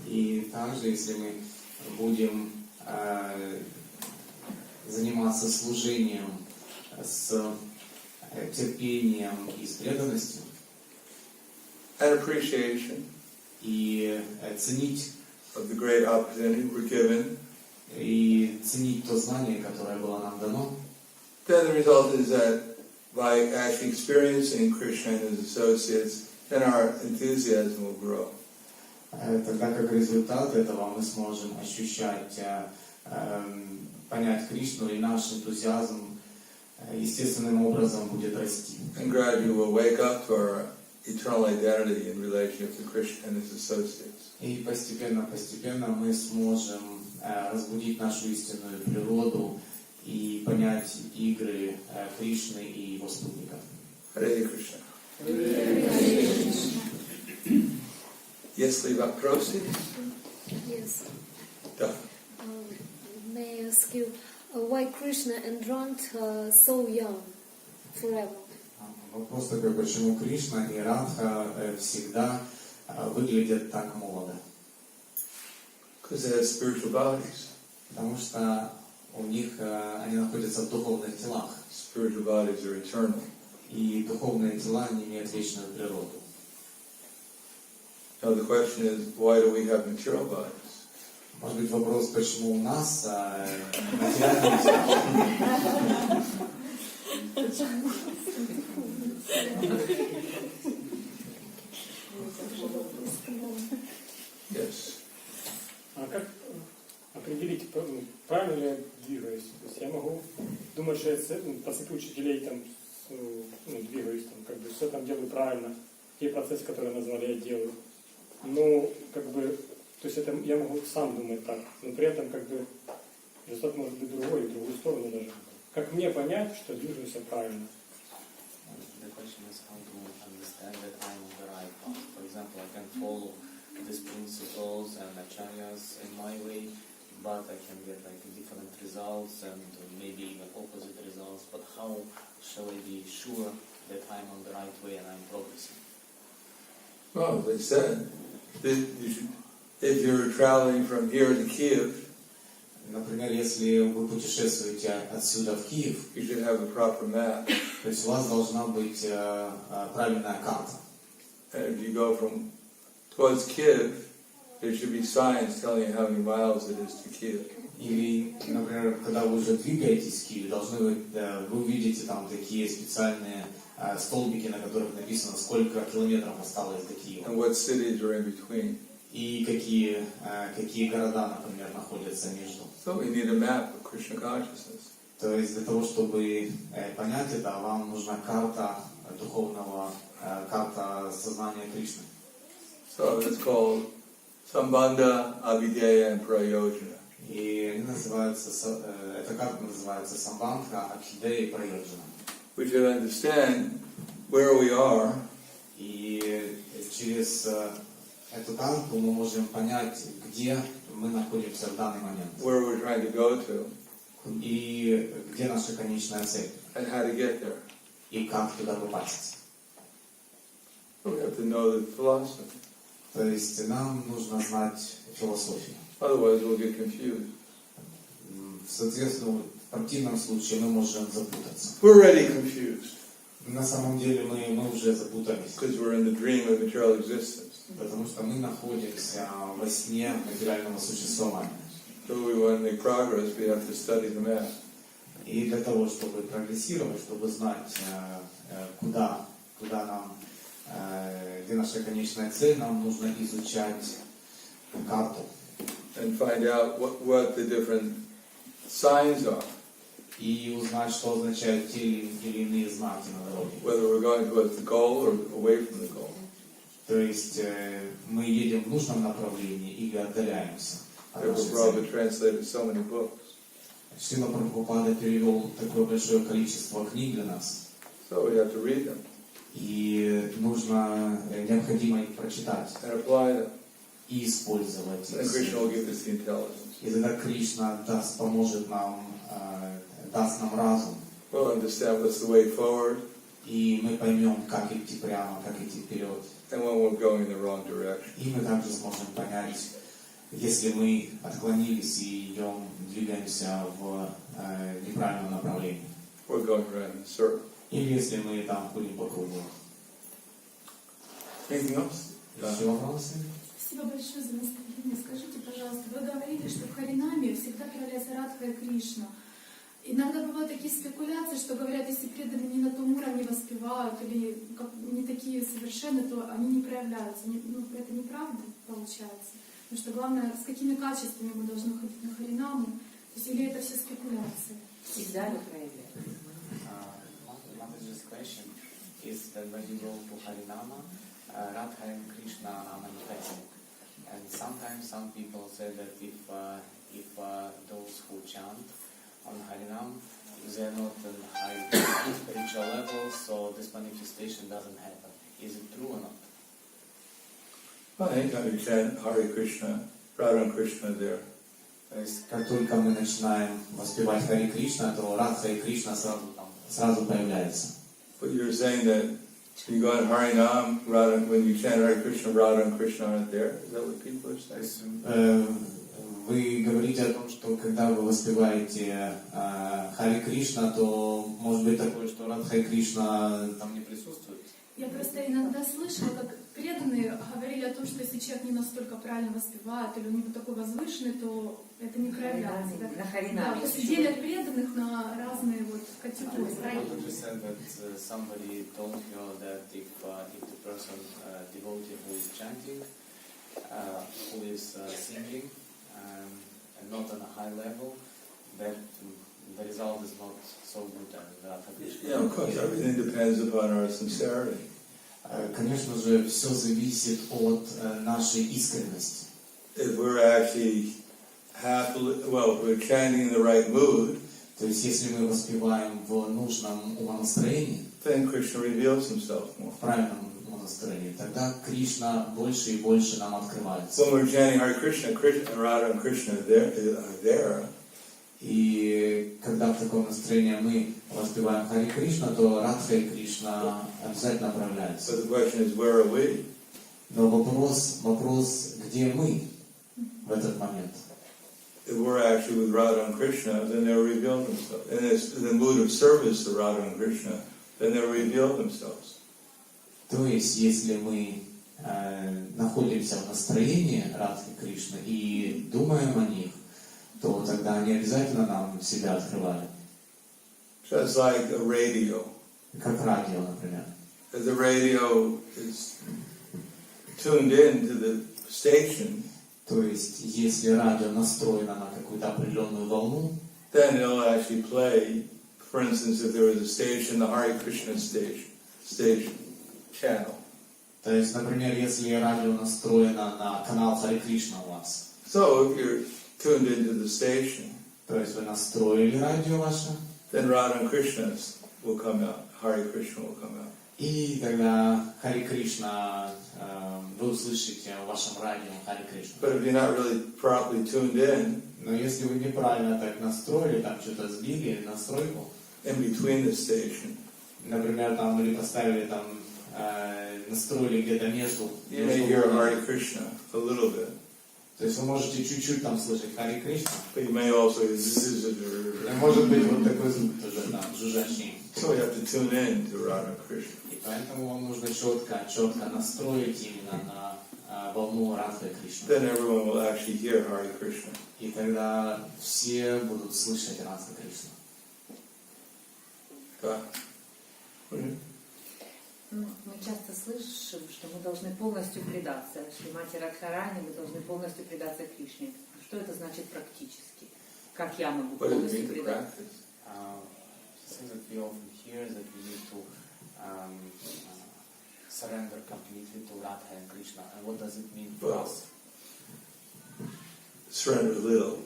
И также, если мы будем заниматься служением с терпением и с преданностью, and appreciation и ценить of the great opportunity we're given, и ценить то знание, которое было нам дано, then the result is that by actually experiencing Krishna and his associates, then our enthusiasm will grow. тогда как результат этого мы сможем ощущать, понять Кришну, и наш энтузиазм естественным образом будет расти. And gradually we'll wake up to our eternal identity in relationship to Krishna and his associates. И постепенно мы сможем разбудить нашу истинную природу и понять игры Кришны и его спутников. Hare Krishna. Yes, Liva, proceed. Yes. Да. May I ask you, why Krishna enthroned so young, forever? Вопрос такой, почему Кришна и Радха всегда выглядят так молодо? Because they have spiritual bodies. Потому что у них они находятся в духовных телах. Spiritual bodies are eternal. И духовные тела не имеют вечную природу. Now the question is, why do we have material bodies? Может быть, вопрос, почему у нас материальные тела? Yes. А как определить, правильно ли я двигаюсь? То есть я могу думать, что я по цепи учителей там, двигаюсь, там, как бы все там делаю правильно, те процессы, которые назвали, я делаю. Но как бы, то есть это я могу сам думать так, но при этом как бы результат может быть другой, в другую сторону даже. Как мне понять, что движусь я правильно? The question is how to understand that I'm on the right path. For example, I can follow these principles and acharyas in my way, but I can get like different results and maybe even opposite results. But how shall I be sure that I'm on the right way and I'm progressing? Well, they said that you should, if you're traveling from here to Kiev, Например, если вы путешествуете отсюда в Киев, you should have a proper map. то есть у вас должна быть правильная карта. And if you go from towards Kiev, there should be signs telling you how many miles it is to Kiev. Или, например, когда вы уже двигаетесь в Киев, вы увидите там такие специальные столбики, на которых написано, сколько километров осталось до Киева. And what cities are in between. И какие города, например, находятся между. So we need a map of Krishna consciousness. То есть для того, чтобы понять это, вам нужна карта духовного, карта сознания Кришны. So it's called Sambandha, Abhidheya and Prayojana. И они называются, эта карта называется Самбандха, Абхидея и Прайоджана. We should understand where we are. И через эту карту мы можем понять, где мы находимся в данный момент. Where we're trying to go to. И где наша конечная цель. And how to get there. И как туда попасть. So we have to know the philosophy. То есть нам нужно знать философию. Otherwise we'll get confused. Соответственно, в противном случае мы можем запутаться. We're already confused. На самом деле мы уже запутались. Because we're in the dream of material existence. Потому что мы находимся во сне материального существования. So we want to make progress, we have to study the map. И для того, чтобы прогрессировать, чтобы знать, куда нам, где наша конечная цель, нам нужно изучать карту. And find out what the different signs are. И узнать, что означают те или иные знаки на дороге. Whether we're going towards the goal or away from the goal. То есть мы едем в нужном направлении или отдаляемся от нашей цели. Prabhupada translated so many books. Шрила Прабхупада перевел такое большое количество книг для нас. So we have to read them. И необходимо их прочитать. And apply them. И использовать их. And Krishna will give us the intelligence. И тогда Кришна поможет нам, даст нам разум. We'll understand what's the way forward. И мы поймем, как идти прямо, как идти вперед. And when we're going in the wrong direction. И мы также сможем понять, если мы отклонились и двигаемся в неправильном направлении. We're going around in a circle. Или если мы там ходим по кругу. Anything else? Еще вопросы? Спасибо большое за наставление. Скажите, пожалуйста, вы говорили, что в Харинаме всегда проявляется Радха и Кришна. Иногда бывают такие спекуляции, что говорят, если преданные не на том уровне воспевают или не такие совершенны, то они не проявляются. Это неправда получается. Потому что главное, с какими качествами мы должны ходить на Харинаму, то есть, или это все спекуляции. Всегда не проявляется. that when you go to Harinama, Radha and Krishna are manifesting. And sometimes some people say that if those who chant on Harinam, they are not in high spiritual level, so this manifestation doesn't happen. Is it true or not? Well, anytime you chant Hare Krishna, Radha and Krishna are there. То есть, как только мы начинаем воспевать Хари Кришна, то Радха и Кришна сразу появляются. But you're saying that you go on Harinam, Radha, when you chant Hare Krishna, Radha and Krishna aren't there? Is that what people are saying? Вы говорите о том, что когда вы воспеваете Хари Кришна, то может быть такое, что Радха и Кришна там не присутствуют? Я просто иногда слышала, как преданные говорили о том, что если человек не настолько правильно воспевает, или у него такой возвышенный, то это не проявляется. Да? На Харинаме. Да, то есть делят преданных на разные вот категории. You said that somebody told you that if the person devotee who is chanting, who is singing, and not on a high level, that the result is not so good as Radha Krishna. Yeah, of course, everything depends upon our sincerity. Конечно же, все зависит от нашей искренности. If we're actually happily, well, if we're chanting in the right mood, То есть, если мы воспеваем в нужном умонастроении, then Krishna reveals himself more. в правильном умонастроении, тогда Кришна больше и больше нам открывается. When we're chanting Hare Krishna, Krishna, Radha and Krishna are there. И когда в таком настроении мы воспеваем Хари Кришна, то Радха и Кришна обязательно проявляются. So the question is, where are we? Но вопрос, где мы в этот момент? If we're actually with Radha and Krishna, then they'll reveal themselves. And it's in the mood of service to Radha and Krishna, then they'll reveal themselves. То есть, если мы находимся в настроении Радхи Кришны и думаем о них, то тогда они обязательно нам себя открывают. Just like a radio. Как радио, например. If the radio is tuned in to the station, То есть, если радио настроено на какую-то определенную волну, then it'll actually play, for instance, if there was a station, the Hare Krishna station, channel. то есть, например, если радио настроено на канал Хари Кришна у вас, So if you're tuned into the station, то есть вы настроили радио ваше, then Radha and Krishna will come out, Hare Krishna will come out. и тогда Хари Кришна, вы услышите в вашем радио Хари Кришна. But if you're not really properly tuned in Но если вы неправильно так настроили, там что-то сбили, настройку, in between the station, например, там или поставили там, настроили где-то между, you may hear Hare Krishna a little bit, то есть вы можете чуть-чуть там слышать Хари Кришна, but you may also и может быть вот такой звук тоже там, жужжащий. so you have to tune in to Radha and Krishna. И поэтому вам нужно четко настроить именно на волну Радхи Кришны. Then everyone will actually hear Hare Krishna. И тогда все будут слышать Радхи Кришну. Мы часто слышим, что мы должны полностью предаться Шримати Радхарани, мы должны полностью предаться Кришне. Что это значит практически? Как я могу What does it полностью mean to предаться? practice? Since that we often hear that we need to surrender completely to Radha and Krishna, and what does it mean for Well, us? surrender a little.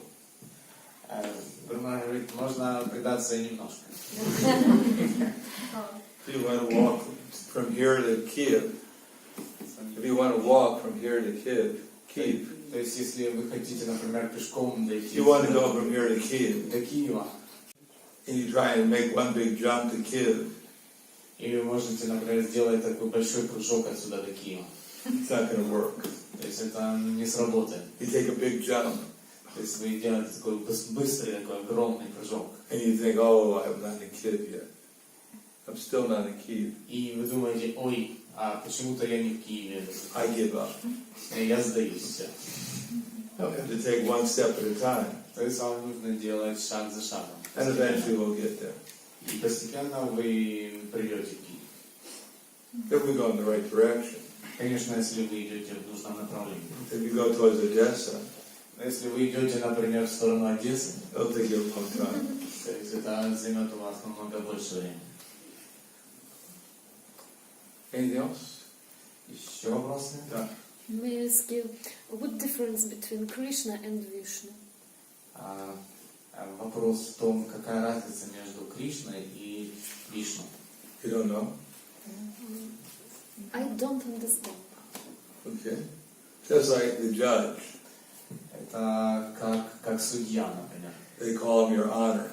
Можно предаться немножко. If you want to walk from here to Kiev, if you want to walk from here to Kiev, То есть, если вы хотите, например, пешком дойти you want to go from here to Kiev, до Киева, and you try and make one big jump to Kiev, или вы можете, например, сделать такой большой прыжок отсюда до Киева, it's not going to work. то есть это не сработает. You take a big jump, То есть вы делаете такой быстрый, такой огромный прыжок. and you think, oh, I'm not in Kiev yet. I'm still not in Kiev. И вы думаете, ой, а почему-то я не в Киеве. I give up. Я сдаюсь все. No, you have to take one step at a time, То есть вам нужно делать шаг за шагом. and eventually we'll get there. И постепенно вы придете к Киеву. If we go in the right direction. Конечно, если вы идете в нужном направлении. If you go towards Odessa, Но если вы идете, например, в сторону Одессы, it'll take you a long time. то есть это займет у вас намного больше времени. Anything else? Еще вопросы? Да. May I ask you, what difference between Krishna and Vishnu? Вопрос в том, какая разница между Кришной и Вишну. You don't know? I don't understand. Okay. Just like the judge, Это как судья, например. they call him your honor.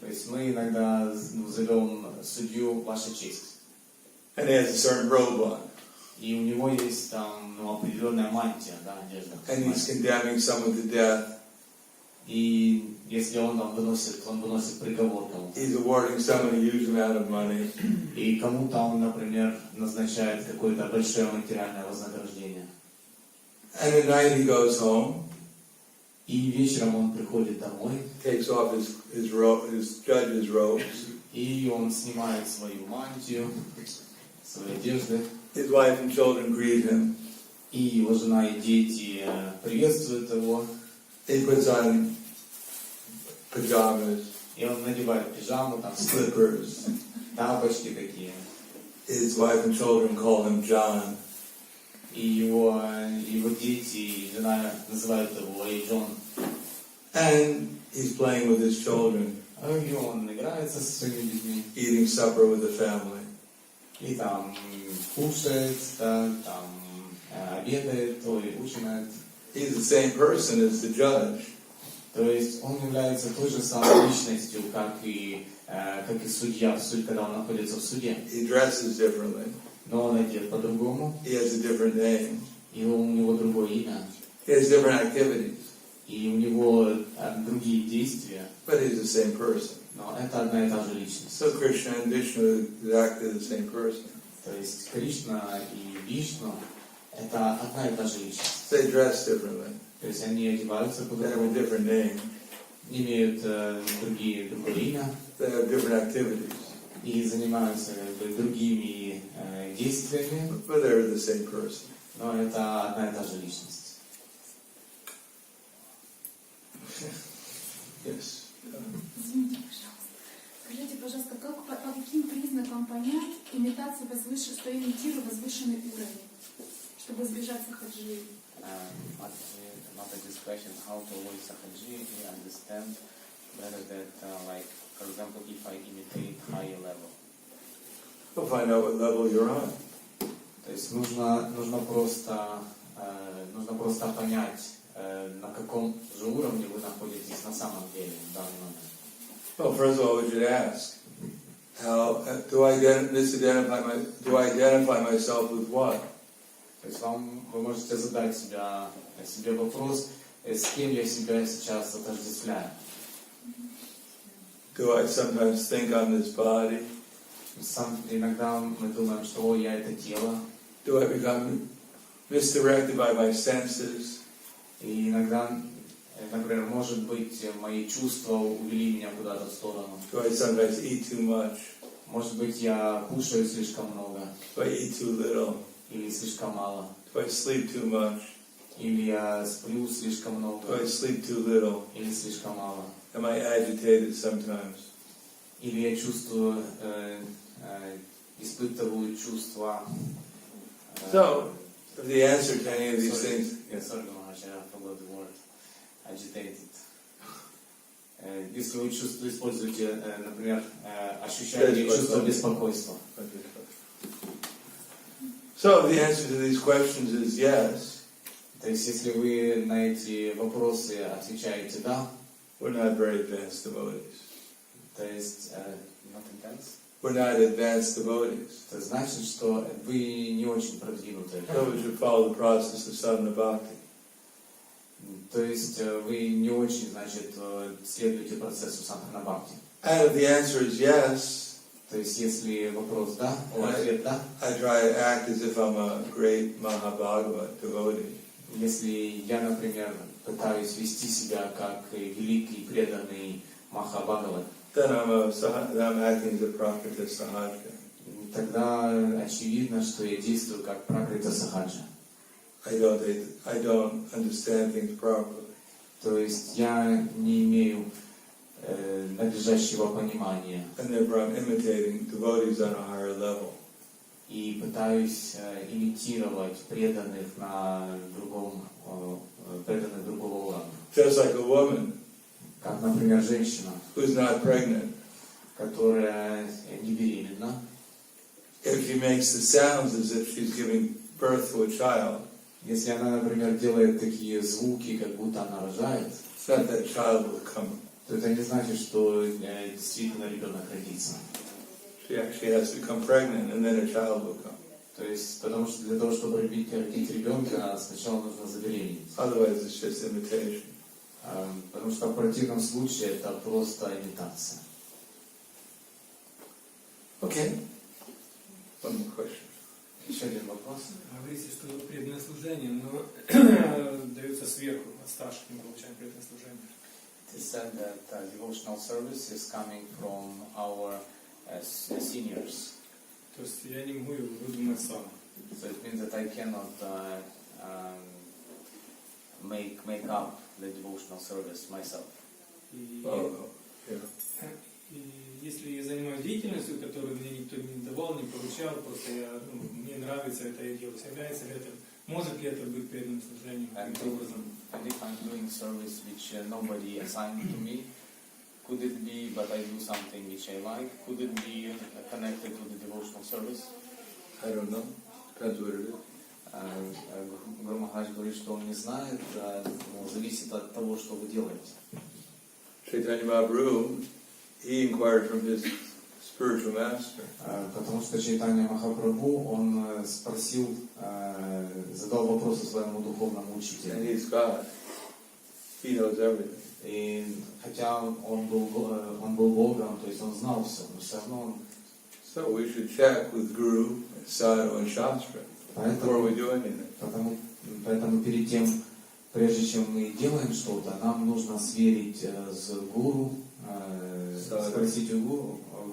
То есть мы иногда зовем судью «Ваша честь». And he has a certain robe on. И у него есть там определенная мантия, да, одежда. And he's condemning someone to death. И если он там выносит приговор кому-то. He's awarding someone a huge amount of money. И кому-то он, например, назначает какое-то большое материальное вознаграждение. And at night he goes home, И вечером он приходит домой, takes off his judge's robes. и он снимает свою мантию, свои одежды. His wife and children greet him. И его жена и дети приветствуют его. He puts on pajamas, И он надевает пижаму, там, slippers. тапочки такие. His wife and children call him John. И его дети и жена называют его Джон. And he's playing with his children, И он играется со своими детьми. eating supper with the family. И там кушает, да, там обедает, или ужинает. He's the same person as the judge. То есть он является той же самой личностью, как и судья, когда он находится в суде. He dresses differently. Но он одет по-другому, He has a different name. и у него другое имя, He has different activities. и у него другие действия, But he's the same person. но это одна и та же личность. So Krishna and Vishnu are exactly the same person. То есть Кришна и Вишну — это одна и та же личность. They dress differently. То есть они одеваются They have a по-другому, different name. имеют другое имя They have different activities. и занимаются другими действиями, But they're the same person. но это одна и та же личность. Yes. Извините, пожалуйста. Скажите, пожалуйста, по каким признакам понять имитацию что я имитирую возвышенный уровень, чтобы избежать сахаджи? Not this question, how to avoid sahaji, we understand better that, like, for example, if I imitate higher level. We'll find out what level you're on. То есть нужно просто понять, на каком же уровне вы находитесь на самом деле в данный момент. Well, first of all, we should ask, how do I identify myself with what? То есть вы можете задать себе вопрос, с кем я себя сейчас отождествляю. Do I sometimes think I'm this body? Иногда мы думаем, что я это тело, Do I become misdirected by my senses? и иногда, например, может быть, мои чувства увели меня куда-то в сторону. Do I sometimes eat too much? Может быть, я кушаю слишком много, Do I eat too little? или слишком мало, Do I sleep too much? или я сплю слишком Do много, I sleep too little? или слишком мало, Am I agitated sometimes? или я чувствую, испытываю чувства. So, the answer to any of these things, Sorry, Maharaj, I forgot the word. Agitated. Если вы используете, например, ощущаете чувство беспокойства. so the answer to these questions is yes. То есть, если вы на эти вопросы отвечаете «да», We're not very advanced devotees. то есть, Not intense? We're not advanced devotees. это значит, что вы не очень продвинутые. So we should follow the process of sadhana bhakti. То есть, вы не очень, значит, следуете процессу садхана-бхакти. And if the answer is yes, То есть, если вопрос «да», ответ «да», I try to act as if I'm a great Mahabhagavad devotee. если я, например, пытаюсь вести себя как великий преданный Махабхагават, Then I'm acting as a Prakrita Sahaja. тогда очевидно, что я действую как Пракрита Сахаджа. I don't understand things properly. То есть я не имею надлежащего понимания. And therefore I'm imitating devotees on a higher level. и пытаюсь имитировать преданных другого уровня. Just like a woman Как, например, женщина, who's not pregnant, которая не беременна, if she makes the sounds as if she's giving birth to a child, если она, например, делает такие звуки, как будто она рожает, it's not that child will come. то это не значит, что действительно ребенок родится. She actually has to become pregnant and then a child will come. То есть, потому что для того, чтобы родить ребенка, сначала нужно забеременеть. Otherwise it's just imitation. Потому что в противном случае это просто имитация. Okay. One more question. Еще один вопрос. Говорите, что преданное служение, но дается сверху, от старших мы получаем преданное служение. It is said that devotional service is coming from our seniors. То есть я не могу выдумать сам. So it means that I cannot make up the devotional service myself. И, Yeah. и если я занимаюсь деятельностью, которую мне никто не давал, не поручал, просто мне нравится это, я делаю. Является ли это, может ли это быть преданным служением каким-то образом? And if I'm doing service which nobody assigned to me, could it be, but I do something which I like, could it be connected to the devotional service? I don't know. Depends what it is. Гуру Махарадж говорит, что он не знает, но зависит от того, что вы делаете. Chaitanya Mahaprabhu, he inquired from his spiritual master. Потому что Чайтанья Махапрабху, он спросил, задал вопросы своему духовному And учителю. he's God. He knows everything. И хотя он был Богом, то есть он знал все, но все равно он... So we should check with Guru, Sadhu and Shastra before we do anything. Поэтому перед тем, прежде чем мы делаем что-то, нам нужно сверить с гуру, спросить у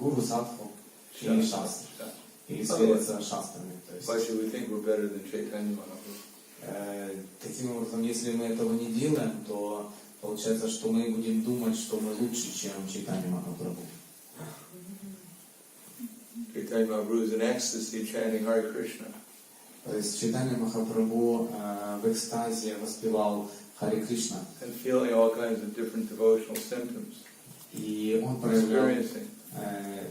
гуру, садху и шастру. Или свериться с шастрами. Why should we think we're better than Chaitanya Mahaprabhu? Таким образом, если мы этого не делаем, то получается, что мы будем думать, что мы лучше, чем Чайтанья Махапрабху. Chaitanya Mahaprabhu is in ecstasy chanting Hare Krishna. То есть Чайтанья Махапрабху в экстазе воспевал Харе Кришна. And feeling all kinds of different devotional symptoms. И он Experiencing.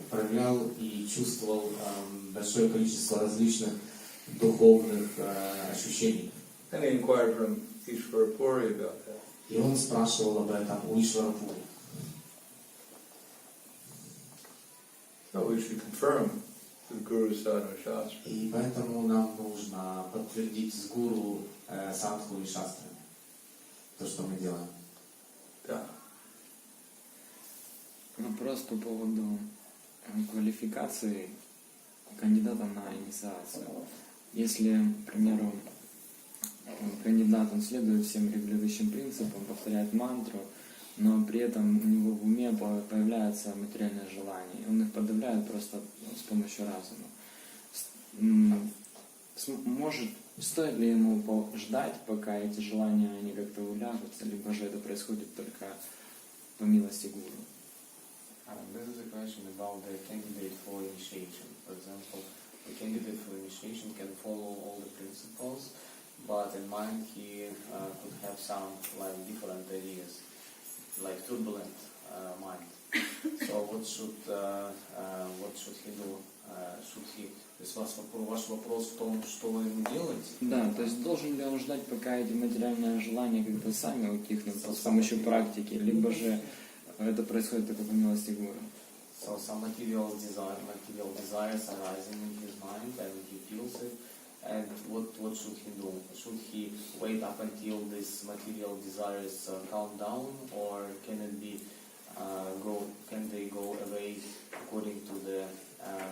проявлял и чувствовал большое количество различных духовных ощущений. And he inquired from Ishvara Puri about that. И он спрашивал об этом у Ишвара Пури. So we should confirm with Guru, Sadhu and Shastra. И поэтому нам нужно подтвердить с гуру, садху и шастрами то, что мы делаем. Да. Вопрос по поводу квалификации кандидата на инициацию. Если, к примеру, кандидат, он следует всем регулирующим принципам, повторяет мантру, но при этом у него в уме появляются материальные желания, он их подавляет просто с помощью разума. Стоит ли ему ждать, пока эти желания они как-то улягутся, либо же это происходит только по милости гуру? This is a question about the candidate for initiation. For example, the candidate for initiation can follow all the principles, but in mind he could have some different ideas, like turbulent mind. So what should he do? То есть ваш вопрос в том, что ему делать? Да, то есть должен ли он ждать, пока эти материальные желания как-то сами утихнут с помощью практики, либо же это происходит только по милости гуру? So some material desires arising in his mind and he feels it. And what should he do? Should he wait up until these material desires calm down, or can it be can they go away according to the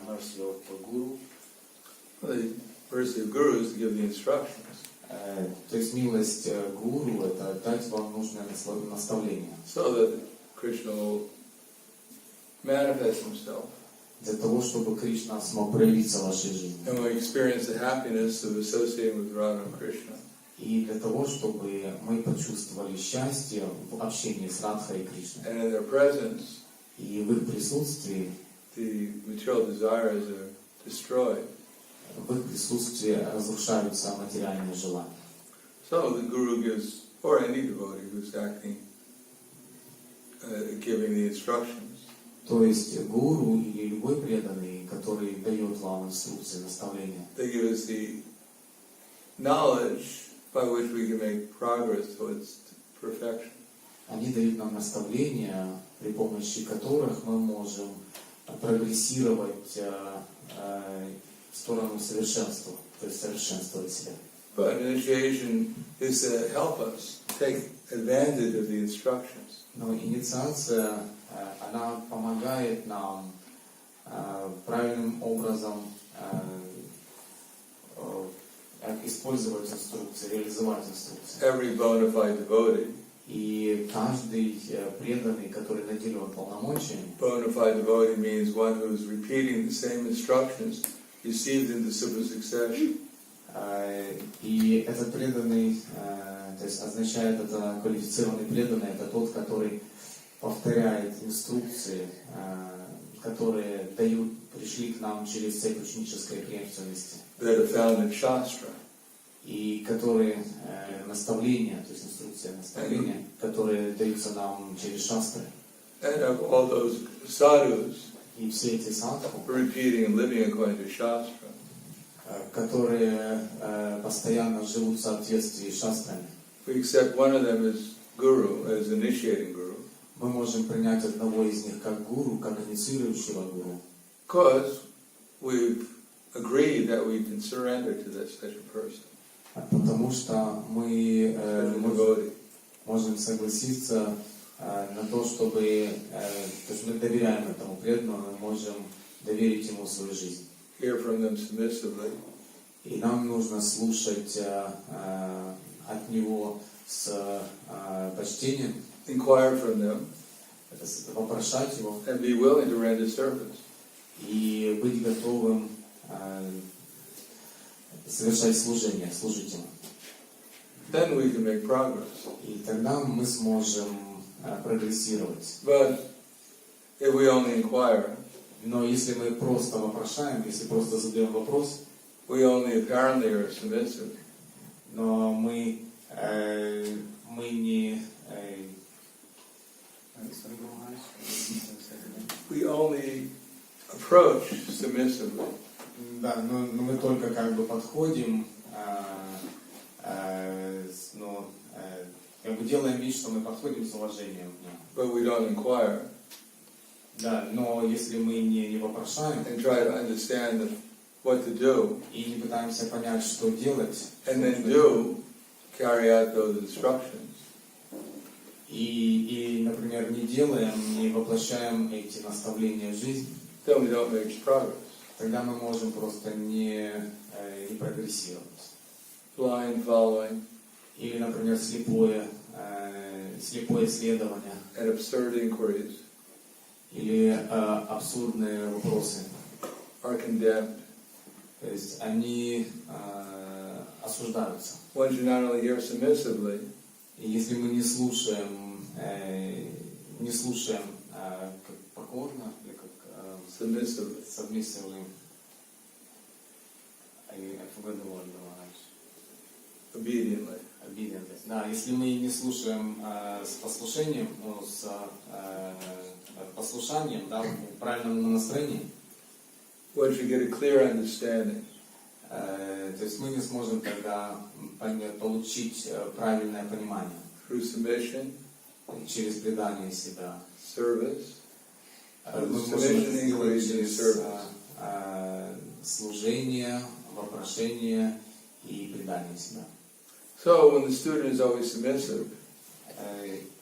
mercy of the guru? Well, the mercy of Guru is to give the instructions. То есть милость гуру — это дать вам нужное наставление. So that Krishna will manifest himself. Для того, чтобы Кришна смог проявиться в вашей жизни. And we experience the happiness of associating with Radha and Krishna. И для того, чтобы мы почувствовали счастье в общении с Радхой и Кришной. And in their presence, И в их присутствии the material desires are destroyed. в их присутствии разрушаются материальные желания. So the Guru gives, or any devotee who's acting, giving the instructions, То есть гуру или любой преданный, который дает вам инструкции, наставления, they give us the knowledge by which we can make progress towards perfection. они дают нам наставления, при помощи которых мы можем прогрессировать в сторону совершенства, то есть совершенствовать себя. But initiation is to help us take advantage of the instructions. Но инициация, она помогает нам правильным образом использовать инструкции, реализовать инструкции. Every bona fide devotee, И каждый преданный, который наделен полномочиями, bona fide devotee means one who is repeating the same instructions received in disciple succession. и этот преданный, то есть означает это квалифицированный преданный, это тот, который повторяет инструкции, которые пришли к нам через цепь ученической преемственности. That are found in Shastra. И которые наставления, то есть инструкции наставления, которые даются нам через шастры. And of all those sadhus И все эти садху, repeating and living according to Shastra, которые постоянно живут в соответствии с шастрами, we accept one of them as Guru, as initiating Guru, мы можем принять одного из них как гуру, как инициирующего гуру, because we've agreed that we can surrender to such a person, потому что мы as a devotee. можем согласиться на то, чтобы, то есть мы доверяем этому преданному, мы можем доверить ему свою жизнь. Hear from them submissively, И нам нужно слушать от него с почтением, inquire from them, вопрошать его and be willing to render service. и быть готовым совершать служение, служить ему. Then we can make progress. И тогда мы сможем прогрессировать. But if we only inquire, Но если мы просто вопрошаем, если просто задаем вопрос, we only apparently are submissive, но мы не we only approach submissively, да, но мы только как бы подходим, как бы делаем вид, что мы подходим с уважением к нему. but we don't inquire Да, но если мы не вопрошаем and try to understand what to do, и не пытаемся понять, что делать, and then do carry out those instructions, и, например, не делаем, не воплощаем эти наставления в жизнь, then we don't make progress. тогда мы можем просто не прогрессировать. Blind following Или, например, слепое исследование, and absurd inquiries или абсурдные вопросы. are condemned. То есть они осуждаются. One should not only hear submissively, И если мы не слушаем как покорно, или как submissively, submissively, I forgot the word, obediently, obediently. Да, если мы не слушаем с послушанием, с послушанием, да, в правильном настроении, one should get a clear understanding то есть мы не сможем тогда получить правильное понимание through submission, через предание себя. service, Мы можем это сделать через служение, вопрошение и предание себя. So when the student is always submissive,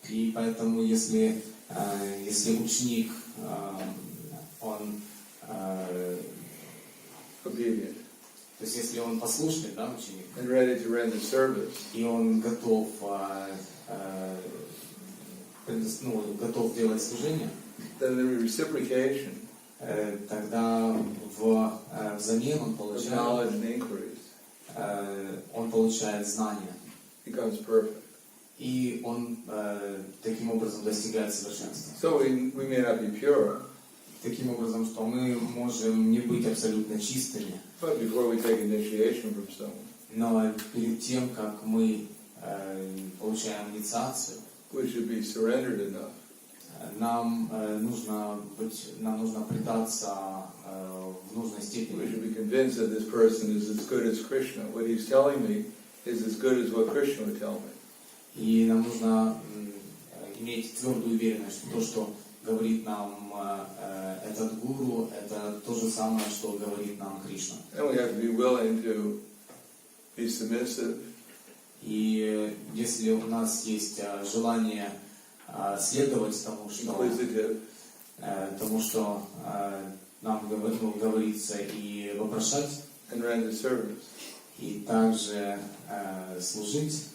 И поэтому, если ученик, он, obedient, то есть если он послушный, да, ученик, and ready to render service, и он готов делать служение, then the reciprocation тогда взамен он of получает, knowledge and inquiries знания, becomes perfect. и он таким образом достигает совершенства. So we may not be pure, таким образом, что мы можем не быть абсолютно чистыми. But before we take initiation from someone, Но перед тем, как мы получаем инициацию, we should be surrendered enough нам нужно предаться в нужной we степени. should be convinced that this person is as good as Krishna. What he's telling me is as good as what Krishna would tell me. И нам нужно иметь твердую уверенность, что то, что говорит нам этот гуру, это то же самое, что говорит нам Кришна. And we have to be willing to be submissive, И если у нас есть желание следовать inquisitive, тому, что нам говорится, и вопрошать, and render service, и также служить,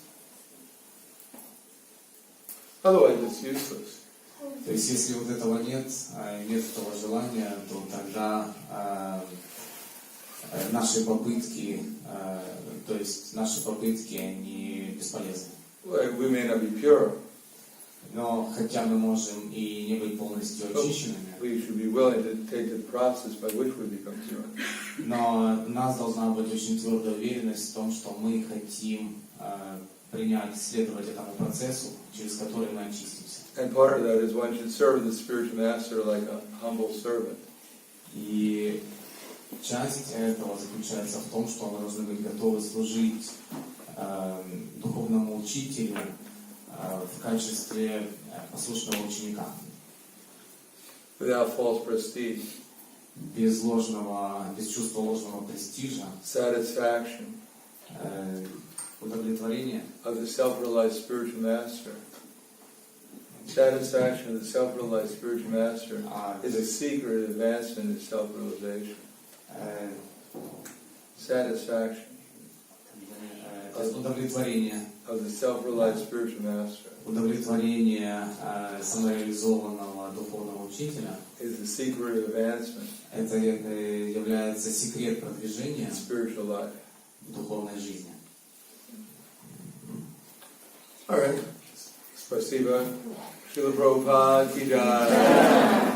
otherwise it's useless. то есть если вот этого нет этого желания, то тогда наши попытки, они бесполезны. We may not be pure, Но хотя мы можем и не быть полностью очищенными, we should be willing to take the process by which we become pure. но у нас должна быть очень твердая уверенность в том, что мы хотим следовать этому процессу, через который мы очистимся. And part of that is one should serve the spiritual master like a humble servant. И часть этого заключается в том, что мы должны быть готовы служить духовному учителю в качестве послушного ученика, Without false prestige, без чувства ложного престижа, satisfaction удовлетворения of the self-realized spiritual master. Satisfaction of the self-realized spiritual master is a secret advancement in self-realization. Satisfaction удовлетворение of the self-realized spiritual master самореализованного духовного учителя is the secret of advancement это является секрет продвижения in spiritual life. в духовной жизни. All right. Spasiba. Srila Prabhupada ki jai.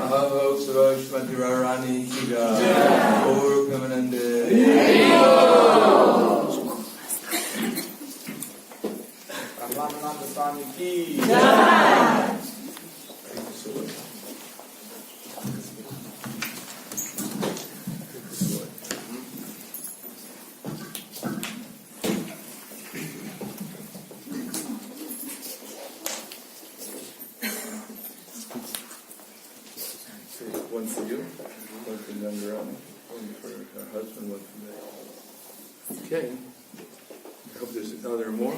Ahavo Saraswati Rarani ki jai. Gaur Premanande. Prahladananda Swami ki jai. Thank you so much. One for you, one for Nandarani, one for her husband, one for me. Okay. I hope there are more.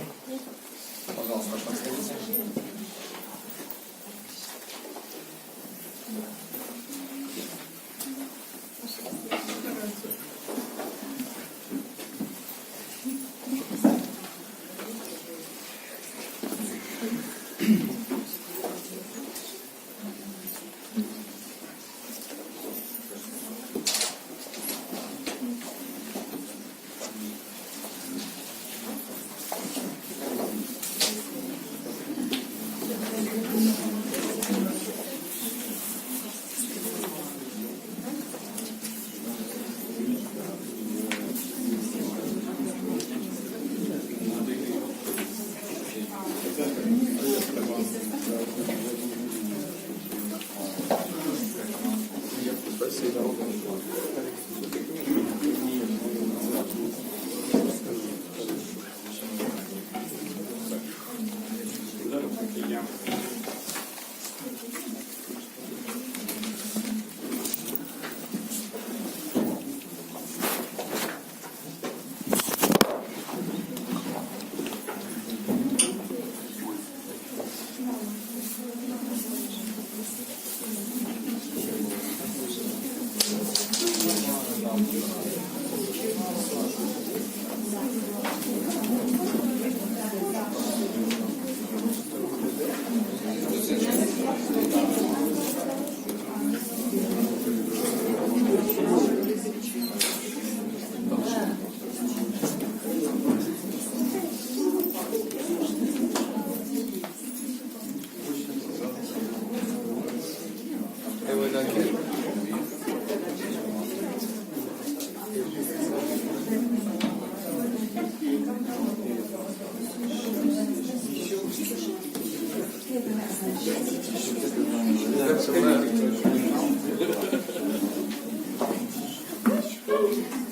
go.